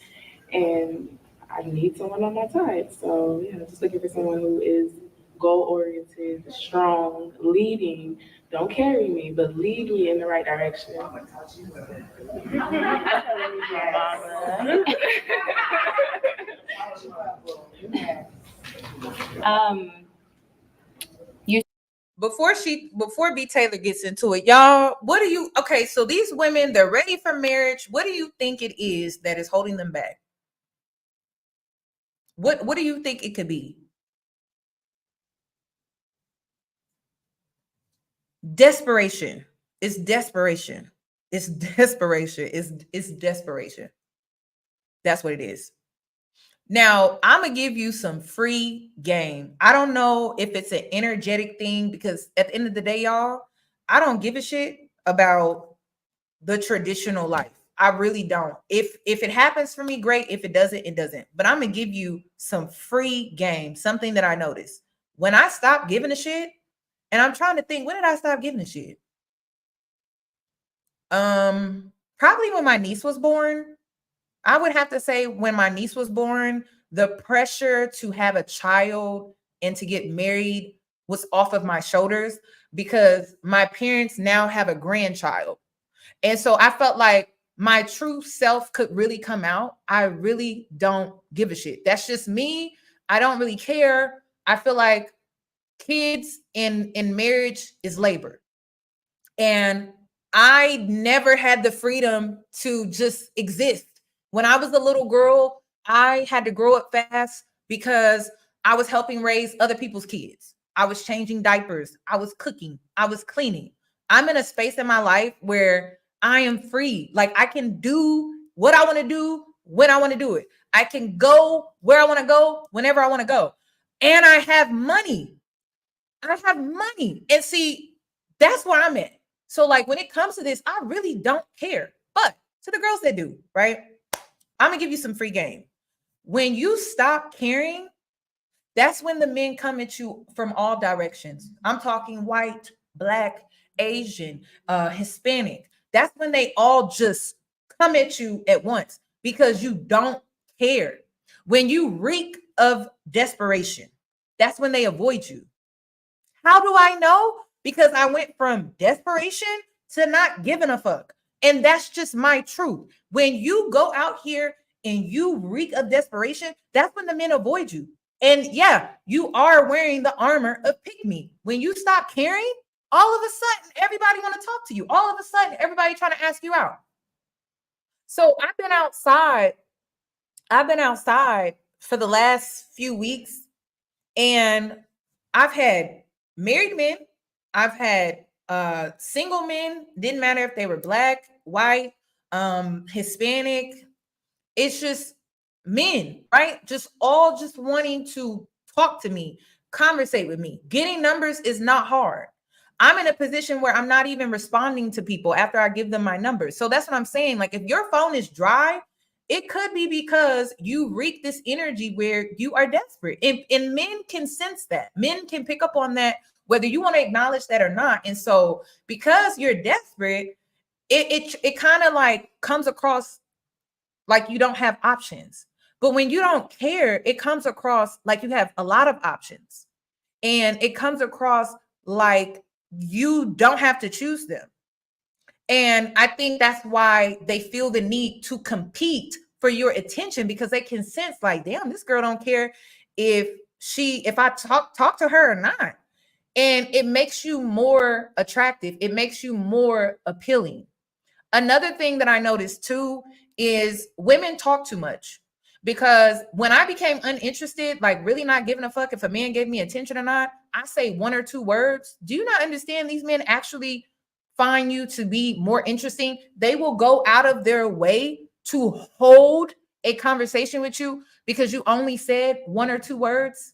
and I need someone on my side. So yeah, just looking for someone who is goal-oriented, strong, leading. Don't carry me, but lead me in the right direction. Before B Taylor gets into it, y'all, what do you okay? So these women, they're ready for marriage. What do you think it is that is holding them back? What do you think it could be? Desperation. It's desperation. It's desperation. It's desperation. That's what it is. Now, I'm going to give you some free game. I don't know if it's an energetic thing because at the end of the day, y'all, I don't give a shit about the traditional life. I really don't. If it happens for me, great. If it doesn't, it doesn't. But I'm going to give you some free game, something that I noticed. When I stopped giving a shit, and I'm trying to think, when did I stop giving a shit? Probably when my niece was born. I would have to say when my niece was born, the pressure to have a child and to get married was off of my shoulders because my parents now have a grandchild. And so I felt like my true self could really come out. I really don't give a shit. That's just me. I don't really care. I feel like kids in marriage is labor. And I never had the freedom to just exist. When I was a little girl, I had to grow up fast because I was helping raise other people's kids. I was changing diapers. I was cooking. I was cleaning. I'm in a space in my life where I am free. Like I can do what I want to do when I want to do it. I can go where I want to go whenever I want to go. And I have money. I have money. And see, that's where I'm at. So like when it comes to this, I really don't care. But to the girls that do, right? I'm gonna give you some free game. When you stop caring, that's when the men come at you from all directions. I'm talking white, black, Asian, Hispanic. That's when they all just come at you at once because you don't care. When you reek of desperation, that's when they avoid you. How do I know? Because I went from desperation to not giving a fuck. And that's just my truth. When you go out here and you reek of desperation, that's when the men avoid you. And yeah, you are wearing the armor of pick me. When you stop caring, all of a sudden, everybody want to talk to you. All of a sudden, everybody trying to ask you out. So I've been outside for the last few weeks, and I've had married men, I've had single men, didn't matter if they were black, white, Hispanic. It's just men, right? Just all just wanting to talk to me, conversate with me. Getting numbers is not hard. I'm in a position where I'm not even responding to people after I give them my numbers. So that's what I'm saying. Like if your phone is dry, it could be because you reek this energy where you are desperate. And men can sense that. Men can pick up on that, whether you want to acknowledge that or not. And so because you're desperate, it kind of like comes across like you don't have options. But when you don't care, it comes across like you have a lot of options. And it comes across like you don't have to choose them. And I think that's why they feel the need to compete for your attention because they can sense like, damn, this girl don't care if I talk to her or not. And it makes you more attractive. It makes you more appealing. Another thing that I noticed too is women talk too much. Because when I became uninterested, like really not giving a fuck if a man gave me attention or not, I say one or two words. Do you not understand these men actually find you to be more interesting? They will go out of their way to hold a conversation with you because you only said one or two words.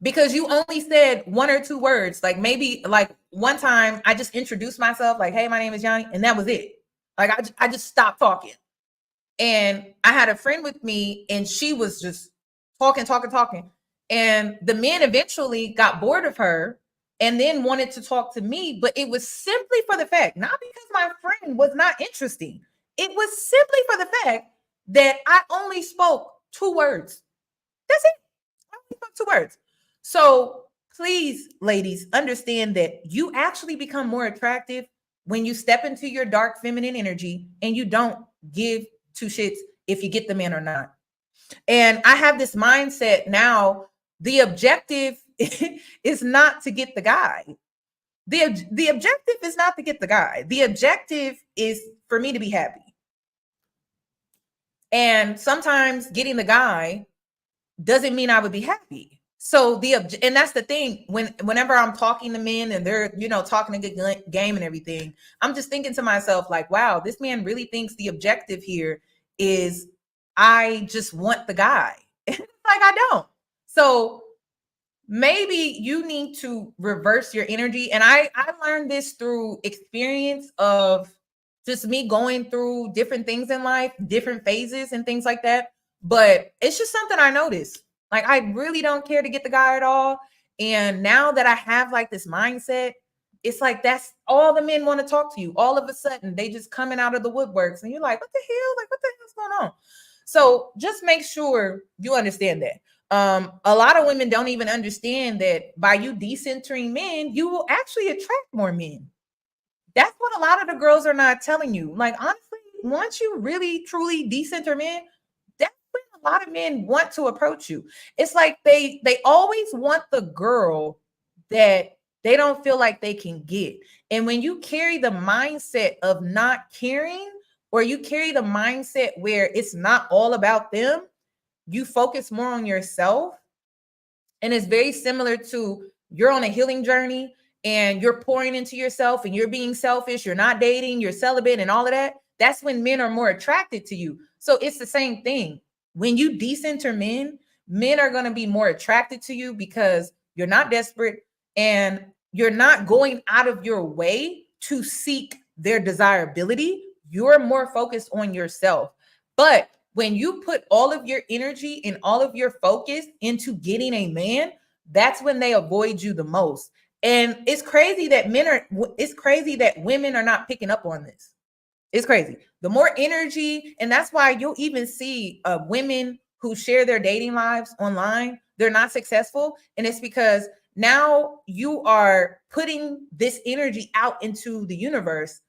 Because you only said one or two words. Like maybe like one time I just introduced myself like, hey, my name is Yoni. And that was it. Like I just stopped talking. And I had a friend with me and she was just talking. And the men eventually got bored of her and then wanted to talk to me, but it was simply for the fact, not because my friend was not interesting. It was simply for the fact that I only spoke 2 words. That's it. I only spoke 2 words. So please, ladies, understand that you actually become more attractive when you step into your dark feminine energy and you don't give 2 shits if you get the man or not. And I have this mindset now, the objective is not to get the guy. The objective is not to get the guy. The objective is for me to be happy. And sometimes getting the guy doesn't mean I would be happy. So and that's the thing, whenever I'm talking to men and they're, talking a good game and everything, I'm just thinking to myself like, wow, this man really thinks the objective here is I just want the guy. Like I don't. So maybe you need to reverse your energy. And I learned this through experience of just me going through different things in life, different phases and things like that. But it's just something I noticed. Like, I really don't care to get the guy at all. And now that I have like this mindset, it's like that's all the men want to talk to you. All of a sudden, they just coming out of the woodworks, and you're like, what the hell? Like, what the hell's going on? So just make sure you understand that. A lot of women don't even understand that by you decentering men, you will actually attract more men. That's what a lot of the girls are not telling you. Like, honestly, once you really truly decenter men, that's when a lot of men want to approach you. It's like they always want the girl that they don't feel like they can get. And when you carry the mindset of not caring, or you carry the mindset where it's not all about them, you focus more on yourself. And it's very similar to you're on a healing journey and you're pouring into yourself and you're being selfish, you're not dating, you're celibate and all of that. That's when men are more attracted to you. So it's the same thing. When you decenter men, men are going to be more attracted to you because you're not desperate and you're not going out of your way to seek their desirability. You're more focused on yourself. But when you put all of your energy and all of your focus into getting a man, that's when they avoid you the most. And it's crazy that women are not picking up on this. It's crazy. The more energy, and that's why you'll even see women who share their dating lives online, they're not successful. And it's because now you are putting this energy out into the universe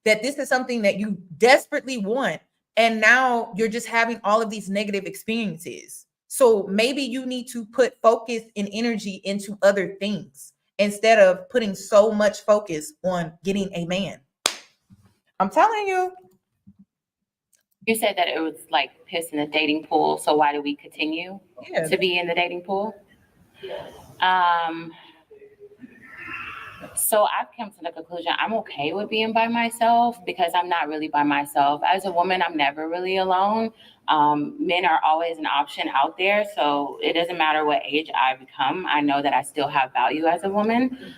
that this is something that you desperately want. And now you're just having all of these negative experiences. So maybe you need to put focus and energy into other things instead of putting so much focus on getting a man. I'm telling you. You said that it was like piss in the dating pool. So why do we continue to be in the dating pool? So I've come to the conclusion I'm okay with being by myself because I'm not really by myself. As a woman, I'm never really alone. Men are always an option out there. So it doesn't matter what age I become. I know that I still have value as a woman.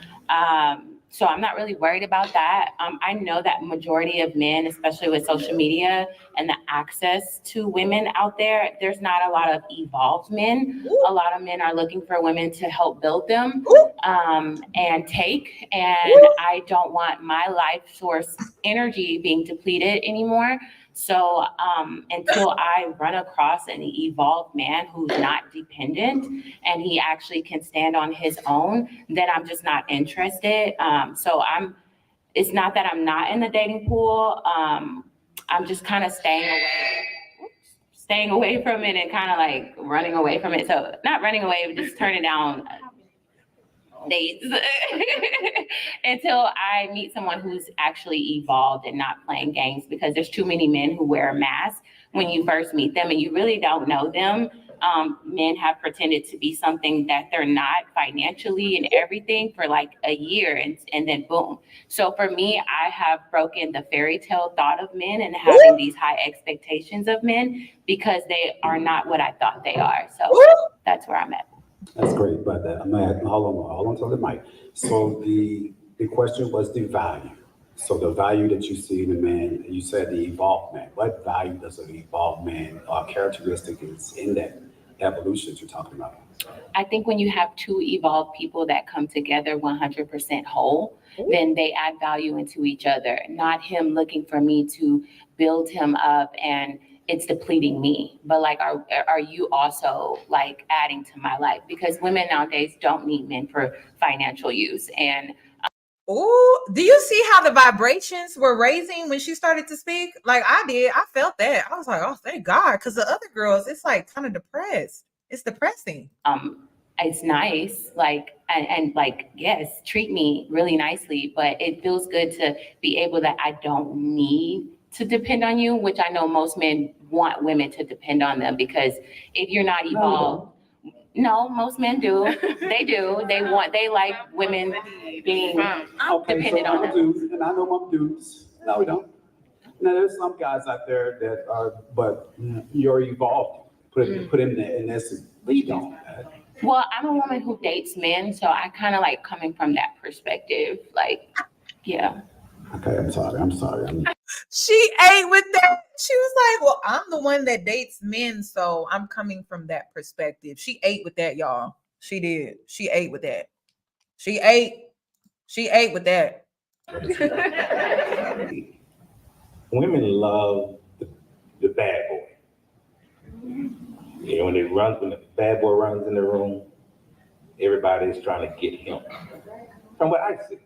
So I'm not really worried about that. I know that majority of men, especially with social media and the access to women out there, there's not a lot of evolved men. A lot of men are looking for women to help build them and take. And I don't want my life source energy being depleted anymore. So until I run across an evolved man who's not dependent and he actually can stand on his own, then I'm just not interested. It's not that I'm not in the dating pool. I'm just kind of staying away from it and kind of like running away from it. So not running away, but just turning down dates until I meet someone who's actually evolved and not playing games, because there's too many men who wear a mask when you first meet them and you really don't know them. Men have pretended to be something that they're not financially and everything for like a year and then boom. So for me, I have broken the fairy tale thought of men and having these high expectations of men because they are not what I thought they are. So that's where I'm at. That's great, but I'm gonna hold on to the mic. So the question was the value. So the value that you see in a man, you said the evolved man. What value does an evolved man or characteristic is in that evolution that you're talking about? I think when you have two evolved people that come together 100% whole, then they add value into each other, not him looking for me to build him up and it's depleting me. But like, are you also like adding to my life? Because women nowadays don't need men for financial use. And oh, do you see how the vibrations were raising when she started to speak? Like I did. I felt that. I was like, oh, thank God. Because the other girls, it's like kind of depressed. It's depressing. It's nice, like, and like, yes, treat me really nicely, but it feels good to be able that I don't need to depend on you, which I know most men want women to depend on them, because if you're not evolved, no, most men do. They do. They like women being dependent on them. Dudes, and I know my dudes. No, we don't. Now there's some guys out there that are, but you're evolved. Put in there, and that's we don't. Well, I'm a woman who dates men, so I kind of like coming from that perspective. Like, yeah. Okay, I'm sorry. She ate with that. She was like, well, I'm the one that dates men, so I'm coming from that perspective. She ate with that, y'all. She did. She ate with that. She ate with that. Women love the bad boy. You know, when the bad boy runs in the room, everybody's trying to get him. From what I see.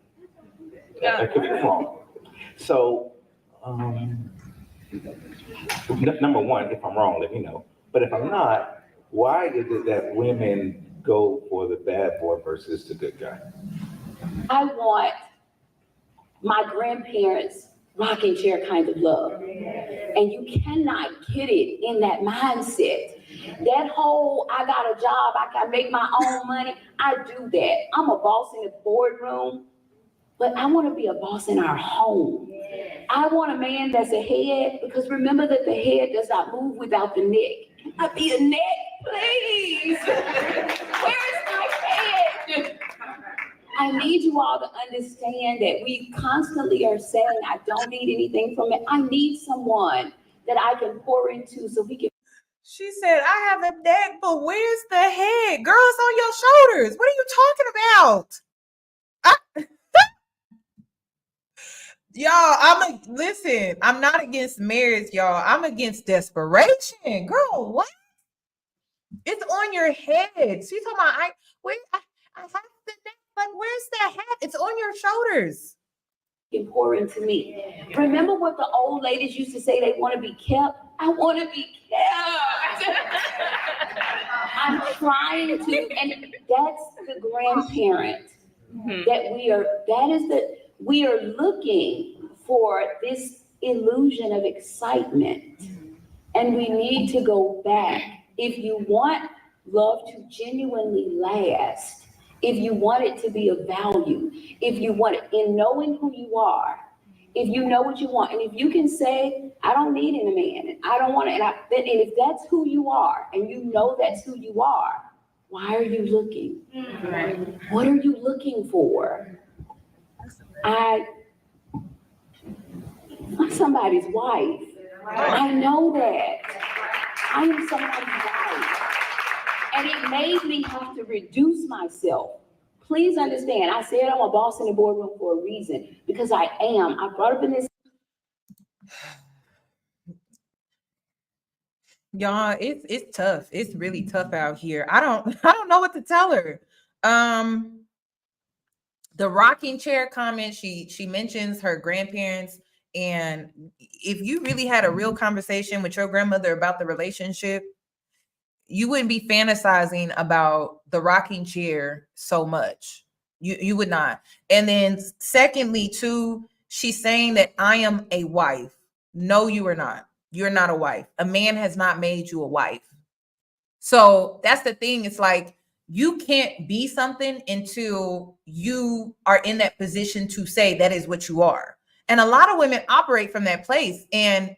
That could be wrong. So, number one, if I'm wrong, let me know. But if I'm not, why is it that women go for the bad boy versus the good guy? I want my grandparents' rocking chair kind of love. And you cannot get it in that mindset. That whole, I got a job, I can make my own money. I do that. I'm a boss in the boardroom, but I want to be a boss in our home. I want a man that's a head, because remember that the head does not move without the neck. Can I be a neck, please? Where's my head? I need you all to understand that we constantly are saying, I don't need anything from it. I need someone that I can pour into so we can. She said, I have a neck, but where's the head? Girl, it's on your shoulders. What are you talking about? Y'all, listen, I'm not against marriage, y'all. I'm against desperation. Girl, what? It's on your head. She's talking about, I have the neck, but where's the head? It's on your shoulders. Can pour into me. Remember what the old ladies used to say, they want to be kept? I want to be kept. I'm trying to, and that's the grandparent that we are looking for this illusion of excitement. And we need to go back. If you want love to genuinely last, if you want it to be of value, if you want it in knowing who you are, if you know what you want, and if you can say, I don't need a man, and I don't want it, and if that's who you are, and you know that's who you are, why are you looking? What are you looking for? I'm somebody's wife. I know that. I am somebody's wife. And it made me have to reduce myself. Please understand, I said I'm a boss in the boardroom for a reason, because I am. I brought up in this. Y'all, it's tough. It's really tough out here. I don't know what to tell her. The rocking chair comment, she mentions her grandparents, and if you really had a real conversation with your grandmother about the relationship, you wouldn't be fantasizing about the rocking chair so much. You would not. And then secondly, too, she's saying that I am a wife. No, you are not. You're not a wife. A man has not made you a wife. So that's the thing. It's like, you can't be something until you are in that position to say that is what you are. And a lot of women operate from that place. And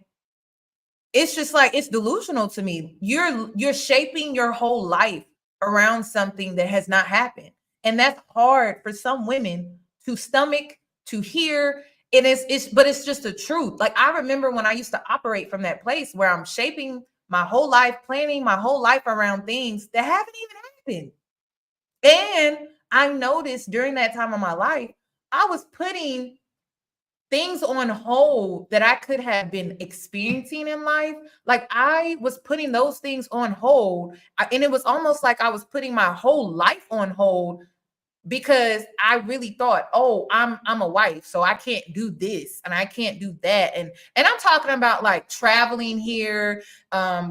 it's just like, it's delusional to me. You're shaping your whole life around something that has not happened. And that's hard for some women to stomach, to hear. But it's just the truth. Like, I remember when I used to operate from that place where I'm shaping my whole life, planning my whole life around things that haven't even happened. And I noticed during that time of my life, I was putting things on hold that I could have been experiencing in life. Like I was putting those things on hold. And it was almost like I was putting my whole life on hold because I really thought, oh, I'm a wife, so I can't do this and I can't do that. And I'm talking about like traveling here,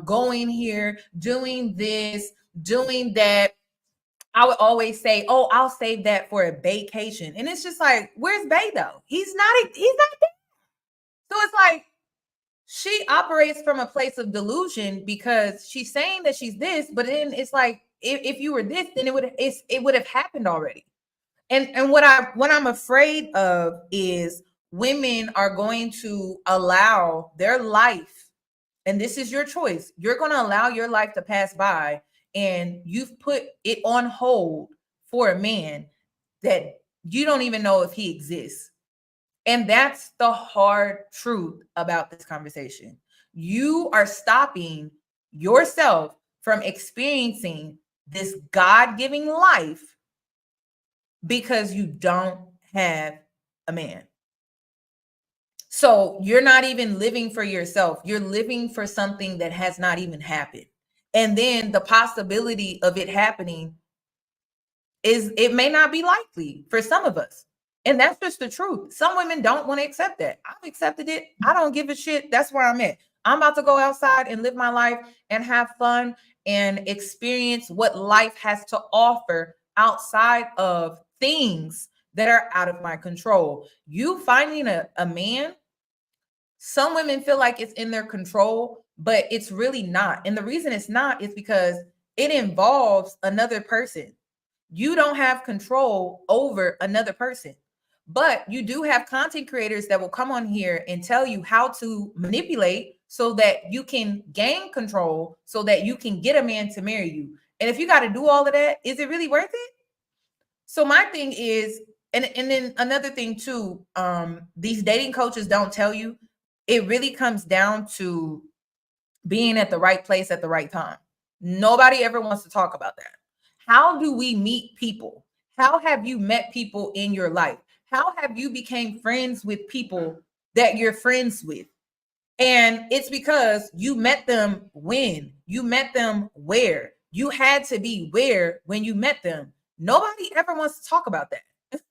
going here, doing this, doing that. I would always say, oh, I'll save that for a vacation. And it's just like, where's Bay though? He's not there. So it's like she operates from a place of delusion because she's saying that she's this, but then it's like if you were this, then it would have happened already. And what I'm afraid of is women are going to allow their life, and this is your choice. You're going to allow your life to pass by, and you've put it on hold for a man that you don't even know if he exists. And that's the hard truth about this conversation. You are stopping yourself from experiencing this God-giving life because you don't have a man. So you're not even living for yourself. You're living for something that has not even happened. And then the possibility of it happening it may not be likely for some of us. And that's just the truth. Some women don't want to accept that. I've accepted it. I don't give a shit. That's where I'm at. I'm about to go outside and live my life and have fun and experience what life has to offer outside of things that are out of my control. You finding a man, some women feel like it's in their control, but it's really not. And the reason it's not is because it involves another person. You don't have control over another person, but you do have content creators that will come on here and tell you how to manipulate so that you can gain control, so that you can get a man to marry you. And if you got to do all of that, is it really worth it? So my thing is, and then another thing too, these dating coaches don't tell you, it really comes down to being at the right place at the right time. Nobody ever wants to talk about that. How do we meet people? How have you met people in your life? How have you became friends with people that you're friends with? And it's because you met them when? You met them where? You had to be where when you met them. Nobody ever wants to talk about that. That's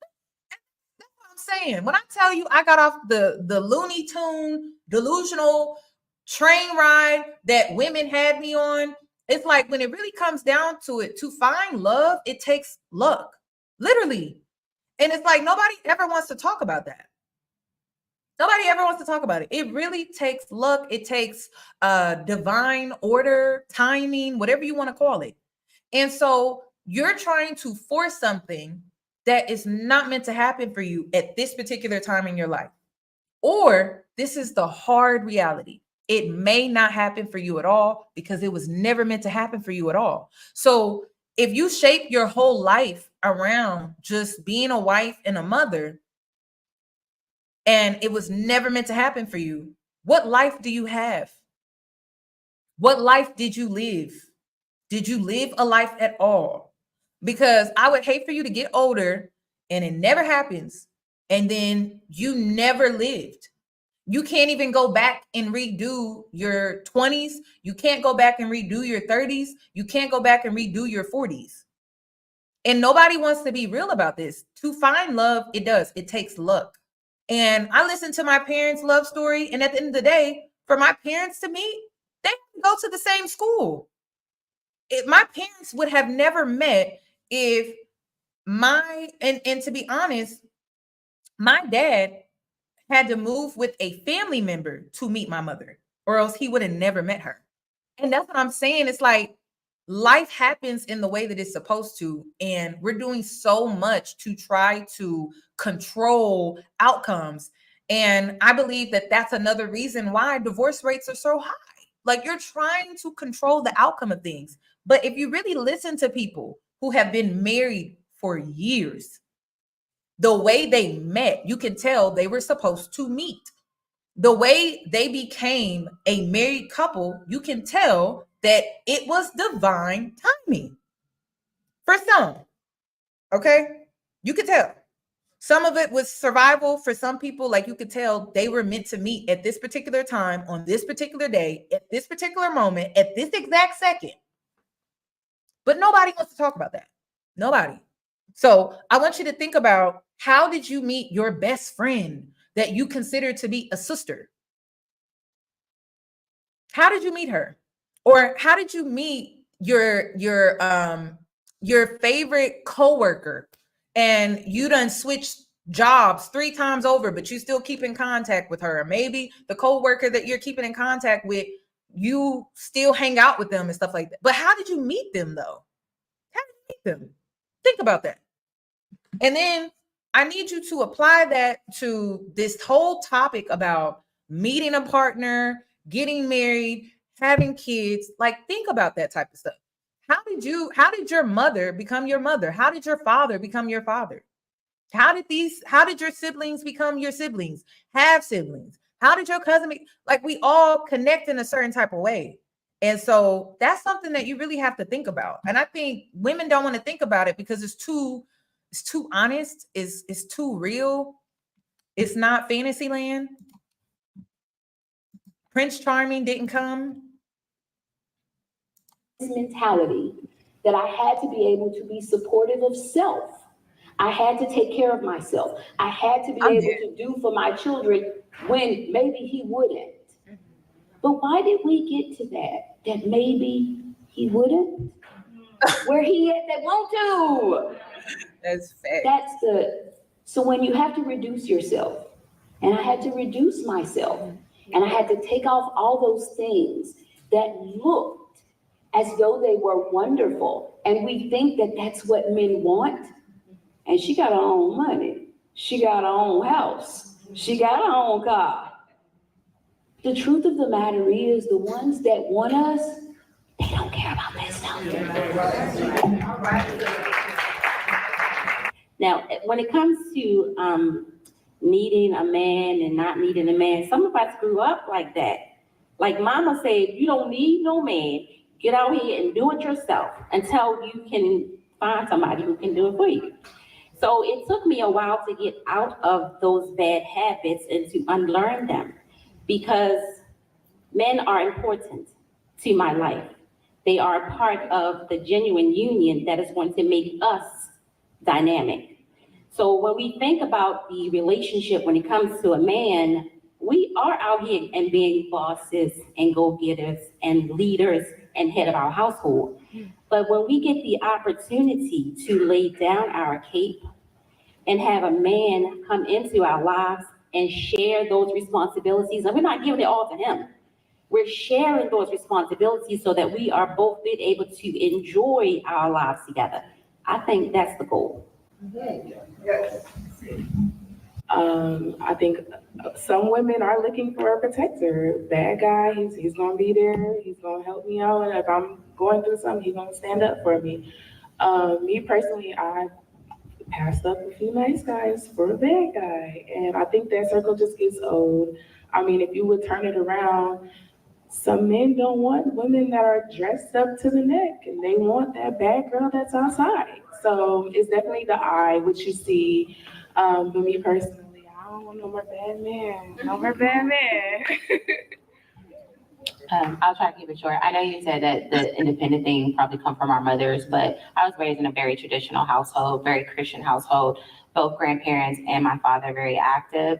what I'm saying. When I tell you I got off the Looney Tune delusional train ride that women had me on, it's like when it really comes down to it, to find love, it takes luck, literally. And it's like nobody ever wants to talk about that. Nobody ever wants to talk about it. It really takes luck. It takes divine order, timing, whatever you want to call it. And so you're trying to force something that is not meant to happen for you at this particular time in your life. Or this is the hard reality. It may not happen for you at all because it was never meant to happen for you at all. So if you shape your whole life around just being a wife and a mother, and it was never meant to happen for you, what life do you have? What life did you live? Did you live a life at all? Because I would hate for you to get older and it never happens, and then you never lived. You can't even go back and redo your 20s. You can't go back and redo your 30s. You can't go back and redo your 40s. And nobody wants to be real about this. To find love, it does. It takes luck. And I listened to my parents' love story. And at the end of the day, for my parents to meet, they go to the same school. My parents would have never met if and to be honest, my dad had to move with a family member to meet my mother, or else he would have never met her. And that's what I'm saying. It's like life happens in the way that it's supposed to. And we're doing so much to try to control outcomes. And I believe that that's another reason why divorce rates are so high. Like you're trying to control the outcome of things. But if you really listen to people who have been married for years, the way they met, you can tell they were supposed to meet. the way they became a married couple, you can tell that it was divine timing. For some, okay? You could tell. Some of it was survival. For some people, like you could tell they were meant to meet at this particular time, on this particular day, at this particular moment, at this exact second. But nobody wants to talk about that. Nobody. So I want you to think about, how did you meet your best friend that you consider to be a sister? How did you meet her? Or how did you meet your favorite coworker, and you done switched jobs 3 times over, but you still keep in contact with her? Maybe the coworker that you're keeping in contact with, you still hang out with them and stuff like that. But how did you meet them though? How did you meet them? Think about that. And then I need you to apply that to this whole topic about meeting a partner, getting married, having kids. Like, think about that type of stuff. How did your mother become your mother? How did your father become your father? How did your siblings become your siblings? Have siblings? How did your cousin like, we all connect in a certain type of way. And so that's something that you really have to think about. And I think women don't want to think about it because it's too honest, it's too real. It's not fantasy land. Prince Charming didn't come. Mentality that I had to be able to be supportive of self. I had to take care of myself. I had to be able to do for my children when maybe he wouldn't. But why did we get to that maybe he wouldn't? Where he at that won't do? That's fact. So when you have to reduce yourself, and I had to reduce myself, and I had to take off all those things that looked as though they were wonderful. And we think that that's what men want. And she got her own money. She got her own house. She got her own car. The truth of the matter is, the ones that want us, they don't care about that stuff. Now, when it comes to needing a man and not needing a man, some of us grew up like that. Like mama said, you don't need no man. Get out here and do it yourself until you can find somebody who can do it for you. So it took me a while to get out of those bad habits and to unlearn them, because men are important to my life. They are a part of the genuine union that is going to make us dynamic. So when we think about the relationship, when it comes to a man, we are out here and being bosses and go-getters and leaders and head of our household. But when we get the opportunity to lay down our cape and have a man come into our lives and share those responsibilities, and we're not giving it all to him, we're sharing those responsibilities so that we are both being able to enjoy our lives together. I think that's the goal. Yes. I think some women are looking for a protector. Bad guy, he's gonna be there. He's gonna help me out, and if I'm going through something, he's gonna stand up for me. Me personally, I passed up a few nice guys for a bad guy, and I think that circle just gets old. I mean, if you would turn it around, some men don't want women that are dressed up to the neck, and they want that bad girl that's outside. So it's definitely the eye, which you see. But me personally, I don't want no more bad man. No more bad man. I'll try to keep it short. I know you said that the independent thing probably come from our mothers, but I was raised in a very traditional household, very Christian household. Both grandparents and my father very active.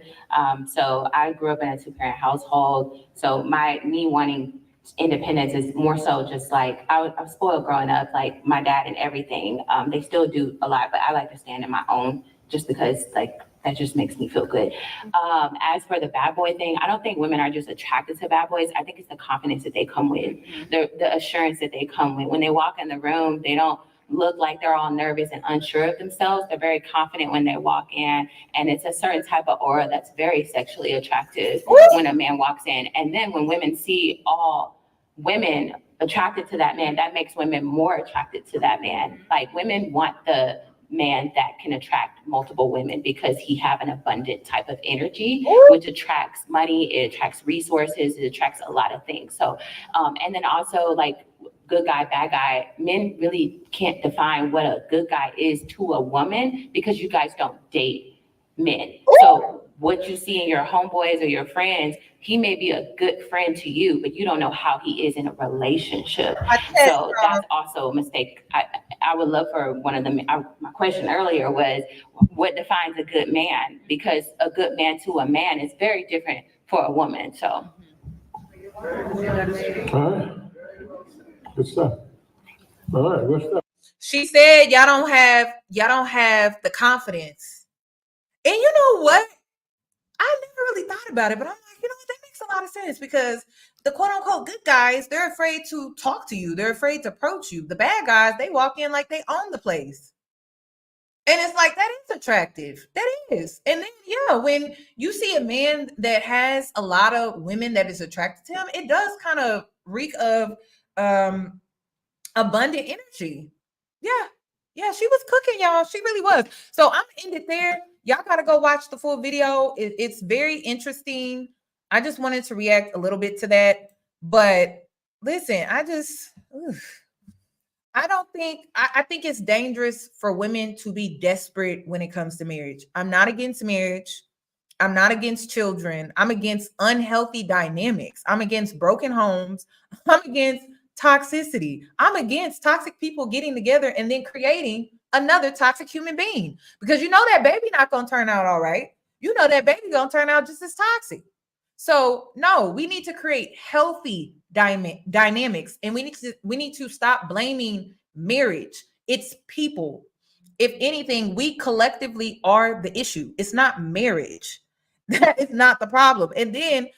So I grew up in a 2-parent household. So me wanting independence is more so just like, I was spoiled growing up, like my dad and everything. They still do a lot, but I like to stand in my own just because like that just makes me feel good. As for the bad boy thing, I don't think women are just attracted to bad boys. I think it's the confidence that they come with, the assurance that they come with. When they walk in the room, they don't look like they're all nervous and unsure of themselves. They're very confident when they walk in, and it's a certain type of aura that's very sexually attractive when a man walks in. And then when women see all women attracted to that man, that makes women more attracted to that man. Like women want the man that can attract multiple women because he have an abundant type of energy, which attracts money, it attracts resources, it attracts a lot of things. So, and then also like good guy, bad guy, men really can't define what a good guy is to a woman because you guys don't date men. So what you see in your homeboys or your friends, he may be a good friend to you, but you don't know how he is in a relationship. So that's also a mistake. I would love for one of them. My question earlier was, what defines a good man? Because a good man to a man is very different for a woman. So. All right. Good stuff. All right, what's up? She said y'all don't have the confidence. And you know what? I never really thought about it, but I'm like, you know what? That makes a lot of sense because the quote unquote good guys, they're afraid to talk to you. They're afraid to approach you. The bad guys, they walk in like they own the place. And it's like, that is attractive. That is. And then, yeah, when you see a man that has a lot of women that is attracted to him, it does kind of reek of abundant energy. Yeah, she was cooking, y'all. She really was. So I'm gonna end it there. Y'all gotta go watch the full video. It's very interesting. I just wanted to react a little bit to that. But listen, I think it's dangerous for women to be desperate when it comes to marriage. I'm not against marriage. I'm not against children. I'm against unhealthy dynamics. I'm against broken homes. I'm against toxicity. I'm against toxic people getting together and then creating another toxic human being because you know that baby not going to turn out all right. You know that baby going to turn out just as toxic. So no, we need to create healthy dynamics and we need to stop blaming marriage. It's people. If anything, we collectively are the issue. It's not marriage. That is not the problem. And then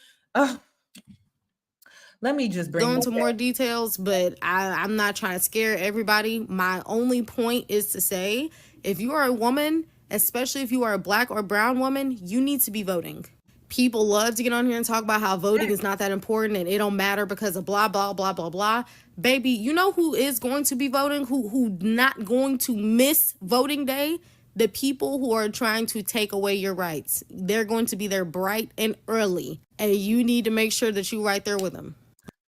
let me just go into more details, but I'm not trying to scare everybody. My only point is to say, if you are a woman, especially if you are a Black or brown woman, you need to be voting. People love to get on here and talk about how voting is not that important and it don't matter because of blah, blah, blah, blah, blah. Baby, you know who is going to be voting, who not going to miss voting day? The people who are trying to take away your rights. They're going to be there bright and early, and you need to make sure that you're right there with them.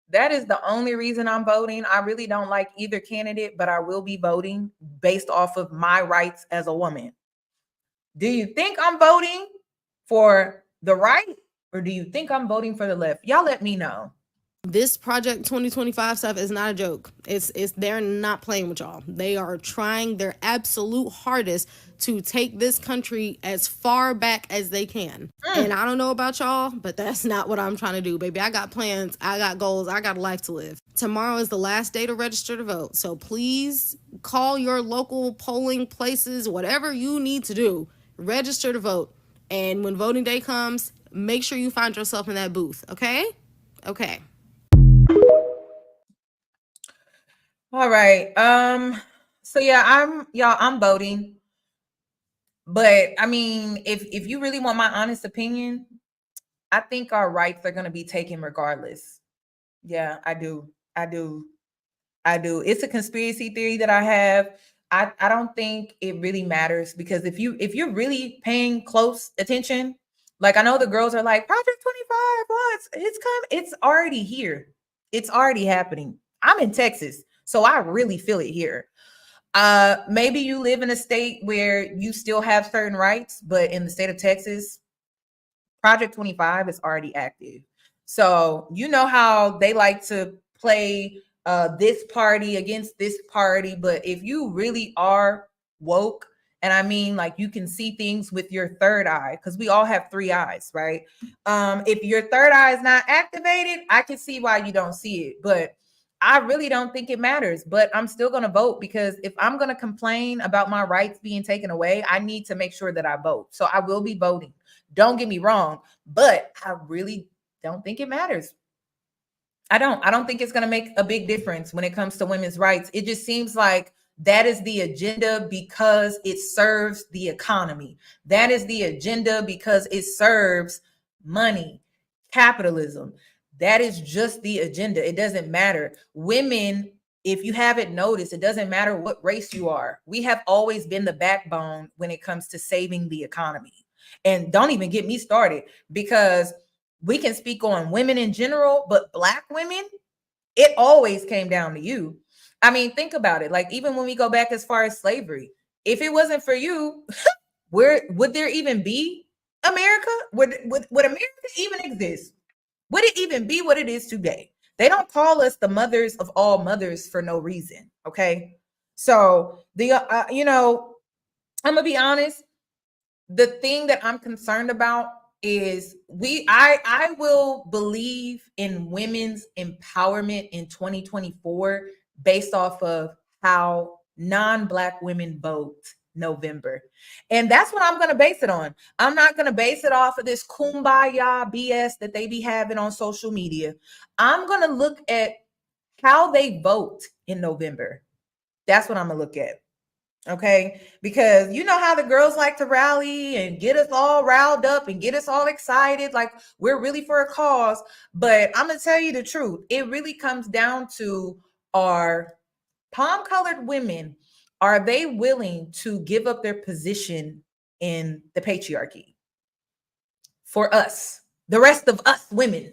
That is the only reason I'm voting. I really don't like either candidate, but I will be voting based off of my rights as a woman. Do you think I'm voting for the right or do you think I'm voting for the left? Y'all let me know. This Project 2025 stuff is not a joke. It's they're not playing with y'all. They are trying their absolute hardest to take this country as far back as they can. And I don't know about y'all, but that's not what I'm trying to do, baby. I got plans, I got goals, I got a life to live. Tomorrow is the last day to register to vote. So please call your local polling places, whatever you need to do, register to vote. And when voting day comes, make sure you find yourself in that booth, okay? Okay. All right. So yeah, I'm voting. But I mean, if you really want my honest opinion, I think our rights are going to be taken regardless. Yeah, I do. It's a conspiracy theory that I have. I don't think it really matters because if you're really paying close attention, like I know the girls are like Project 25, it's already here. It's already happening. I'm in Texas, so I really feel it here. Maybe you live in a state where you still have certain rights, but in the state of Texas, Project 25 is already active. So you know how they like to play this party against this party, but if you really are woke, and I mean like you can see things with your third eye, because we all have three eyes, right? If your third eye is not activated, I can see why you don't see it, but I really don't think it matters, but I'm still going to vote because if I'm going to complain about my rights being taken away, I need to make sure that I vote. So I will be voting. Don't get me wrong, but I really don't think it matters. I don't think it's going to make a big difference when it comes to women's rights. It just seems like that is the agenda because it serves the economy. That is the agenda because it serves money, capitalism. That is just the agenda. It doesn't matter. Women if you haven't noticed, it doesn't matter what race you are. We have always been the backbone when it comes to saving the economy. And don't even get me started, because we can speak on women in general, but Black women, it always came down to you. I mean, think about it. Like, even when we go back as far as slavery, if it wasn't for you, where would there even be America? Would America even exist? Would it even be what it is today? They don't call us the mothers of all mothers for no reason. Okay. So you know, I'm gonna be honest. The thing that I'm concerned about is I will believe in women's empowerment in 2024 based off of how non-Black women vote November. And that's what I'm going to base it on. I'm not going to base it off of this kumbaya BS that they be having on social media. I'm going to look at how they vote in November. That's what I'm going to look at. Okay, because you know how the girls like to rally and get us all riled up and get us all excited, like we're really for a cause. But I'm gonna tell you the truth. It really comes down to, are palm-colored women, are they willing to give up their position in the patriarchy for us, the rest of us women?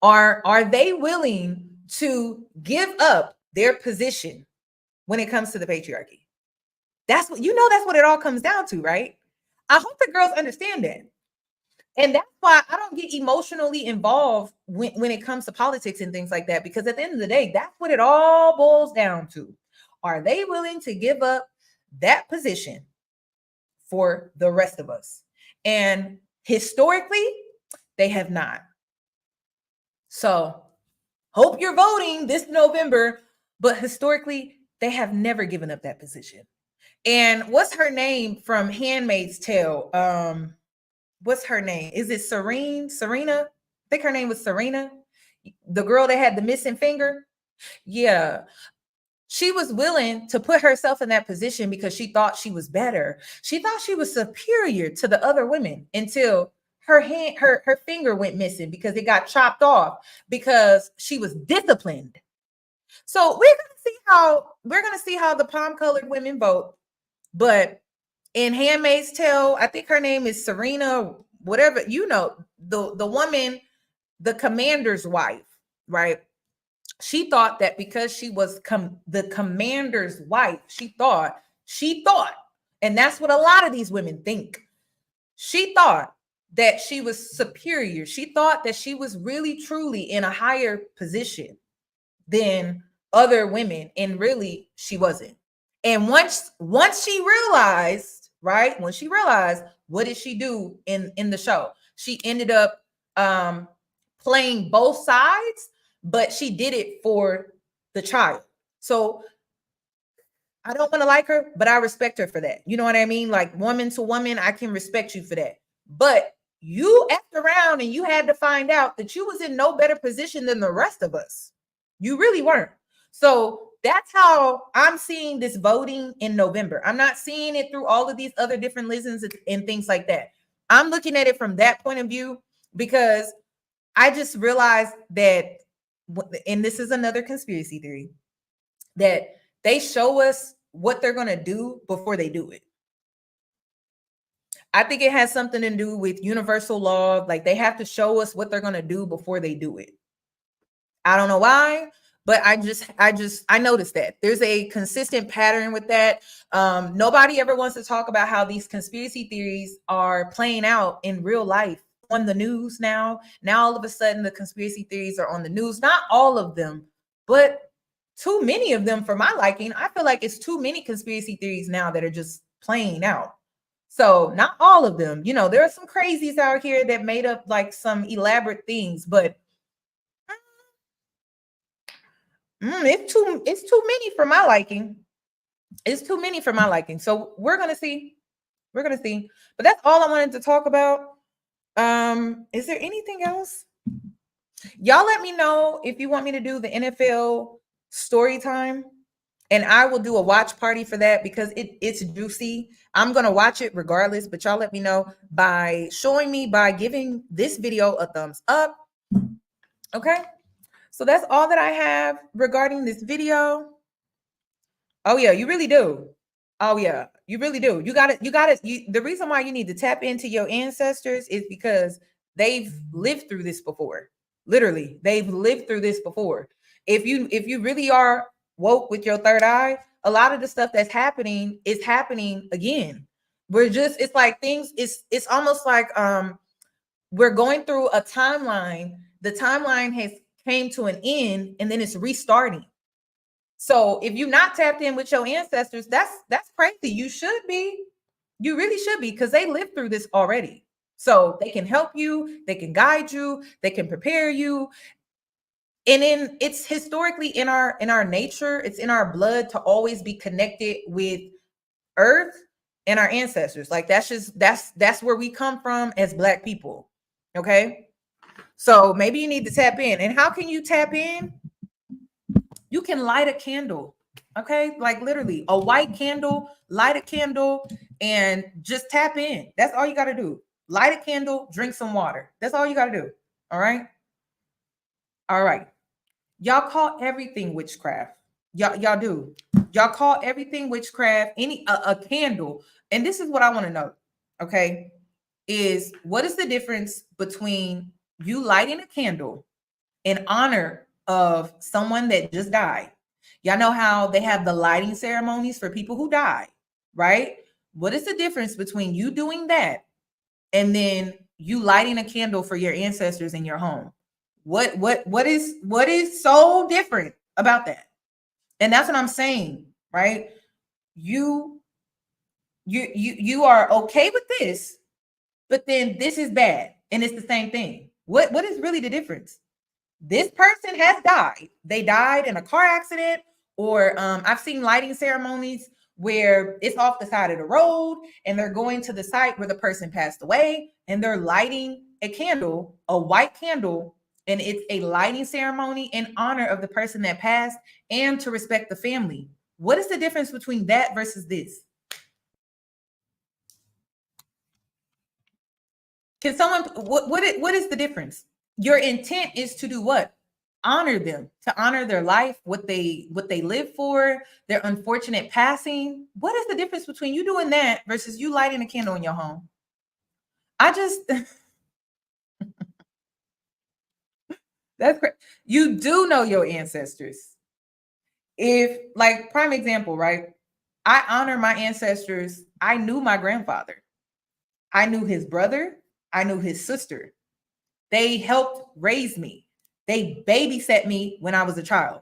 Are they willing to give up their position when it comes to the patriarchy? That's what, you know, that's what it all comes down to, right? I hope the girls understand that. And that's why I don't get emotionally involved when it comes to politics and things like that, because at the end of the day, that's what it all boils down to. Are they willing to give up that position for the rest of us? And historically, they have not. So hope you're voting this November, but historically, they have never given up that position. And what's her name from Handmaid's Tale? What's her name? Is it Serena? I think her name was Serena. The girl that had the missing finger. Yeah. She was willing to put herself in that position because she thought she was better. She thought she was superior to the other women until her finger went missing because it got chopped off because she was disciplined. So we're gonna see how the palm-colored women vote. But in Handmaid's Tale, I think her name is Serena, whatever, you know, the woman, the commander's wife, right? She thought that because she was the commander's wife, she thought, and that's what a lot of these women think. She thought that she was superior. She thought that she was really, truly in a higher position than other women, and really she wasn't. And once she realized, right? When she realized, what did she do in the show? She ended up playing both sides, but she did it for the child. So I don't want to like her, but I respect her for that. You know what I mean? Like, woman to woman, I can respect you for that. But you effed around and you had to find out that you was in no better position than the rest of us. You really weren't. So that's how I'm seeing this voting in November. I'm not seeing it through all of these other different lessons and things like that. I'm looking at it from that point of view, because I just realized that, and this is another conspiracy theory, that they show us what they're going to do before they do it. I think it has something to do with universal law. Like, they have to show us what they're going to do before they do it. I don't know why, but I noticed that there's a consistent pattern with that. Nobody ever wants to talk about how these conspiracy theories are playing out in real life on the news now. Now, all of a sudden, the conspiracy theories are on the news. Not all of them, but too many of them for my liking. I feel like it's too many conspiracy theories now that are just playing out. So not all of them. You know, there are some crazies out here that made up like some elaborate things, but it's too many for my liking. It's too many for my liking. So we're gonna see. We're gonna see. But that's all I wanted to talk about. Is there anything else? Y'all let me know if you want me to do the NFL story time, and I will do a watch party for that because it's juicy. I'm gonna watch it regardless, but y'all let me know by giving this video a thumbs up. Okay. So that's all that I have regarding this video. Oh yeah, you really do. Oh yeah, you really do. You got it. The reason why you need to tap into your ancestors is because they've lived through this before. Literally, they've lived through this before. If you really are woke with your third eye, a lot of the stuff that's happening is happening again. It's like things, it's almost like we're going through a timeline. The timeline has came to an end and then it's restarting. So if you're not tapped in with your ancestors, that's crazy. You should be. You really should be, because they lived through this already. So they can help you, they can guide you, they can prepare you. And then it's historically in our nature, it's in our blood to always be connected with earth and our ancestors. Like that's where we come from as Black people. Okay. So maybe you need to tap in. And how can you tap in? You can light a candle. Okay. Like literally a white candle, light a candle and just tap in. That's all you got to do. Light a candle, drink some water. That's all you got to do. All right. All right. Y'all call everything witchcraft. Y'all do. Y'all call everything witchcraft. A candle. And this is what I want to know. Okay. Is what is the difference between you lighting a candle in honor of someone that just died? Y'all know how they have the lighting ceremonies for people who died, right? What is the difference between you doing that and then you lighting a candle for your ancestors in your home? What is so different about that? And that's what I'm saying, right? You are okay with this, but then this is bad, and it's the same thing. What is really the difference? This person has died. They died in a car accident, or I've seen lighting ceremonies where it's off the side of the road and they're going to the site where the person passed away and they're lighting a candle, a white candle, and it's a lighting ceremony in honor of the person that passed and to respect the family. What is the difference between that versus this? Can someone, what is the difference? Your intent is to do what? Honor them, to honor their life, what they live for, their unfortunate passing. What is the difference between you doing that versus you lighting a candle in your home? I just that's great. You do know your ancestors. If, like, prime example, right? I honor my ancestors. I knew my grandfather. I knew his brother. I knew his sister. They helped raise me. They babysat me when I was a child.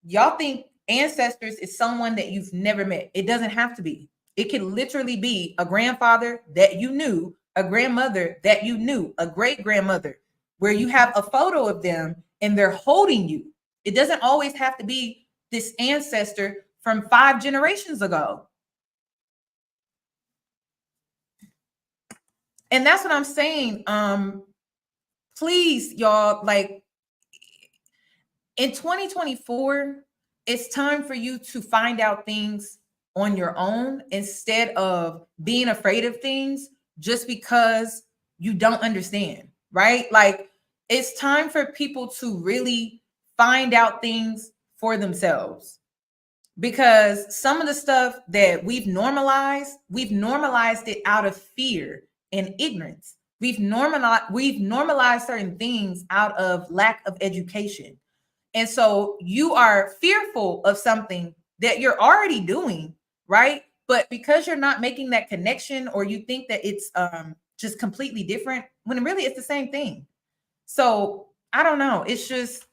Y'all think ancestors is someone that you've never met. It doesn't have to be. It can literally be a grandfather that you knew, a grandmother that you knew, a great grandmother, where you have a photo of them and they're holding you. It doesn't always have to be this ancestor from 5 generations ago. And that's what I'm saying. Please, y'all, like, in 2024, it's time for you to find out things on your own instead of being afraid of things just because you don't understand, right? Like, it's time for people to really find out things for themselves, because some of the stuff that we've normalized it out of fear and ignorance. We've normalized certain things out of lack of education. And so you are fearful of something that you're already doing, right? But because you're not making that connection, or you think that it's just completely different, when really it's the same thing. So I don't know. It's just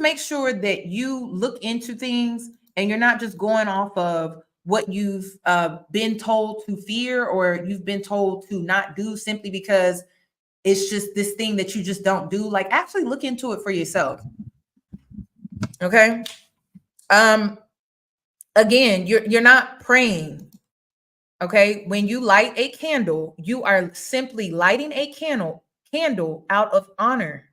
make sure that you look into things and you're not just going off of what you've been told to fear, or you've been told to not do simply because it's just this thing that you just don't do. Like, actually look into it for yourself. Okay. Again, you're not praying. Okay. When you light a candle, you are simply lighting a candle out of honor.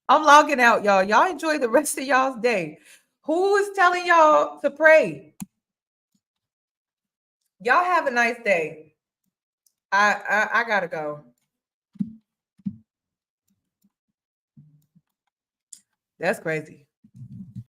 I'm logging out, y'all. Y'all enjoy the rest of y'all's day. Who is telling y'all to pray? Y'all have a nice day. I gotta go. That's crazy.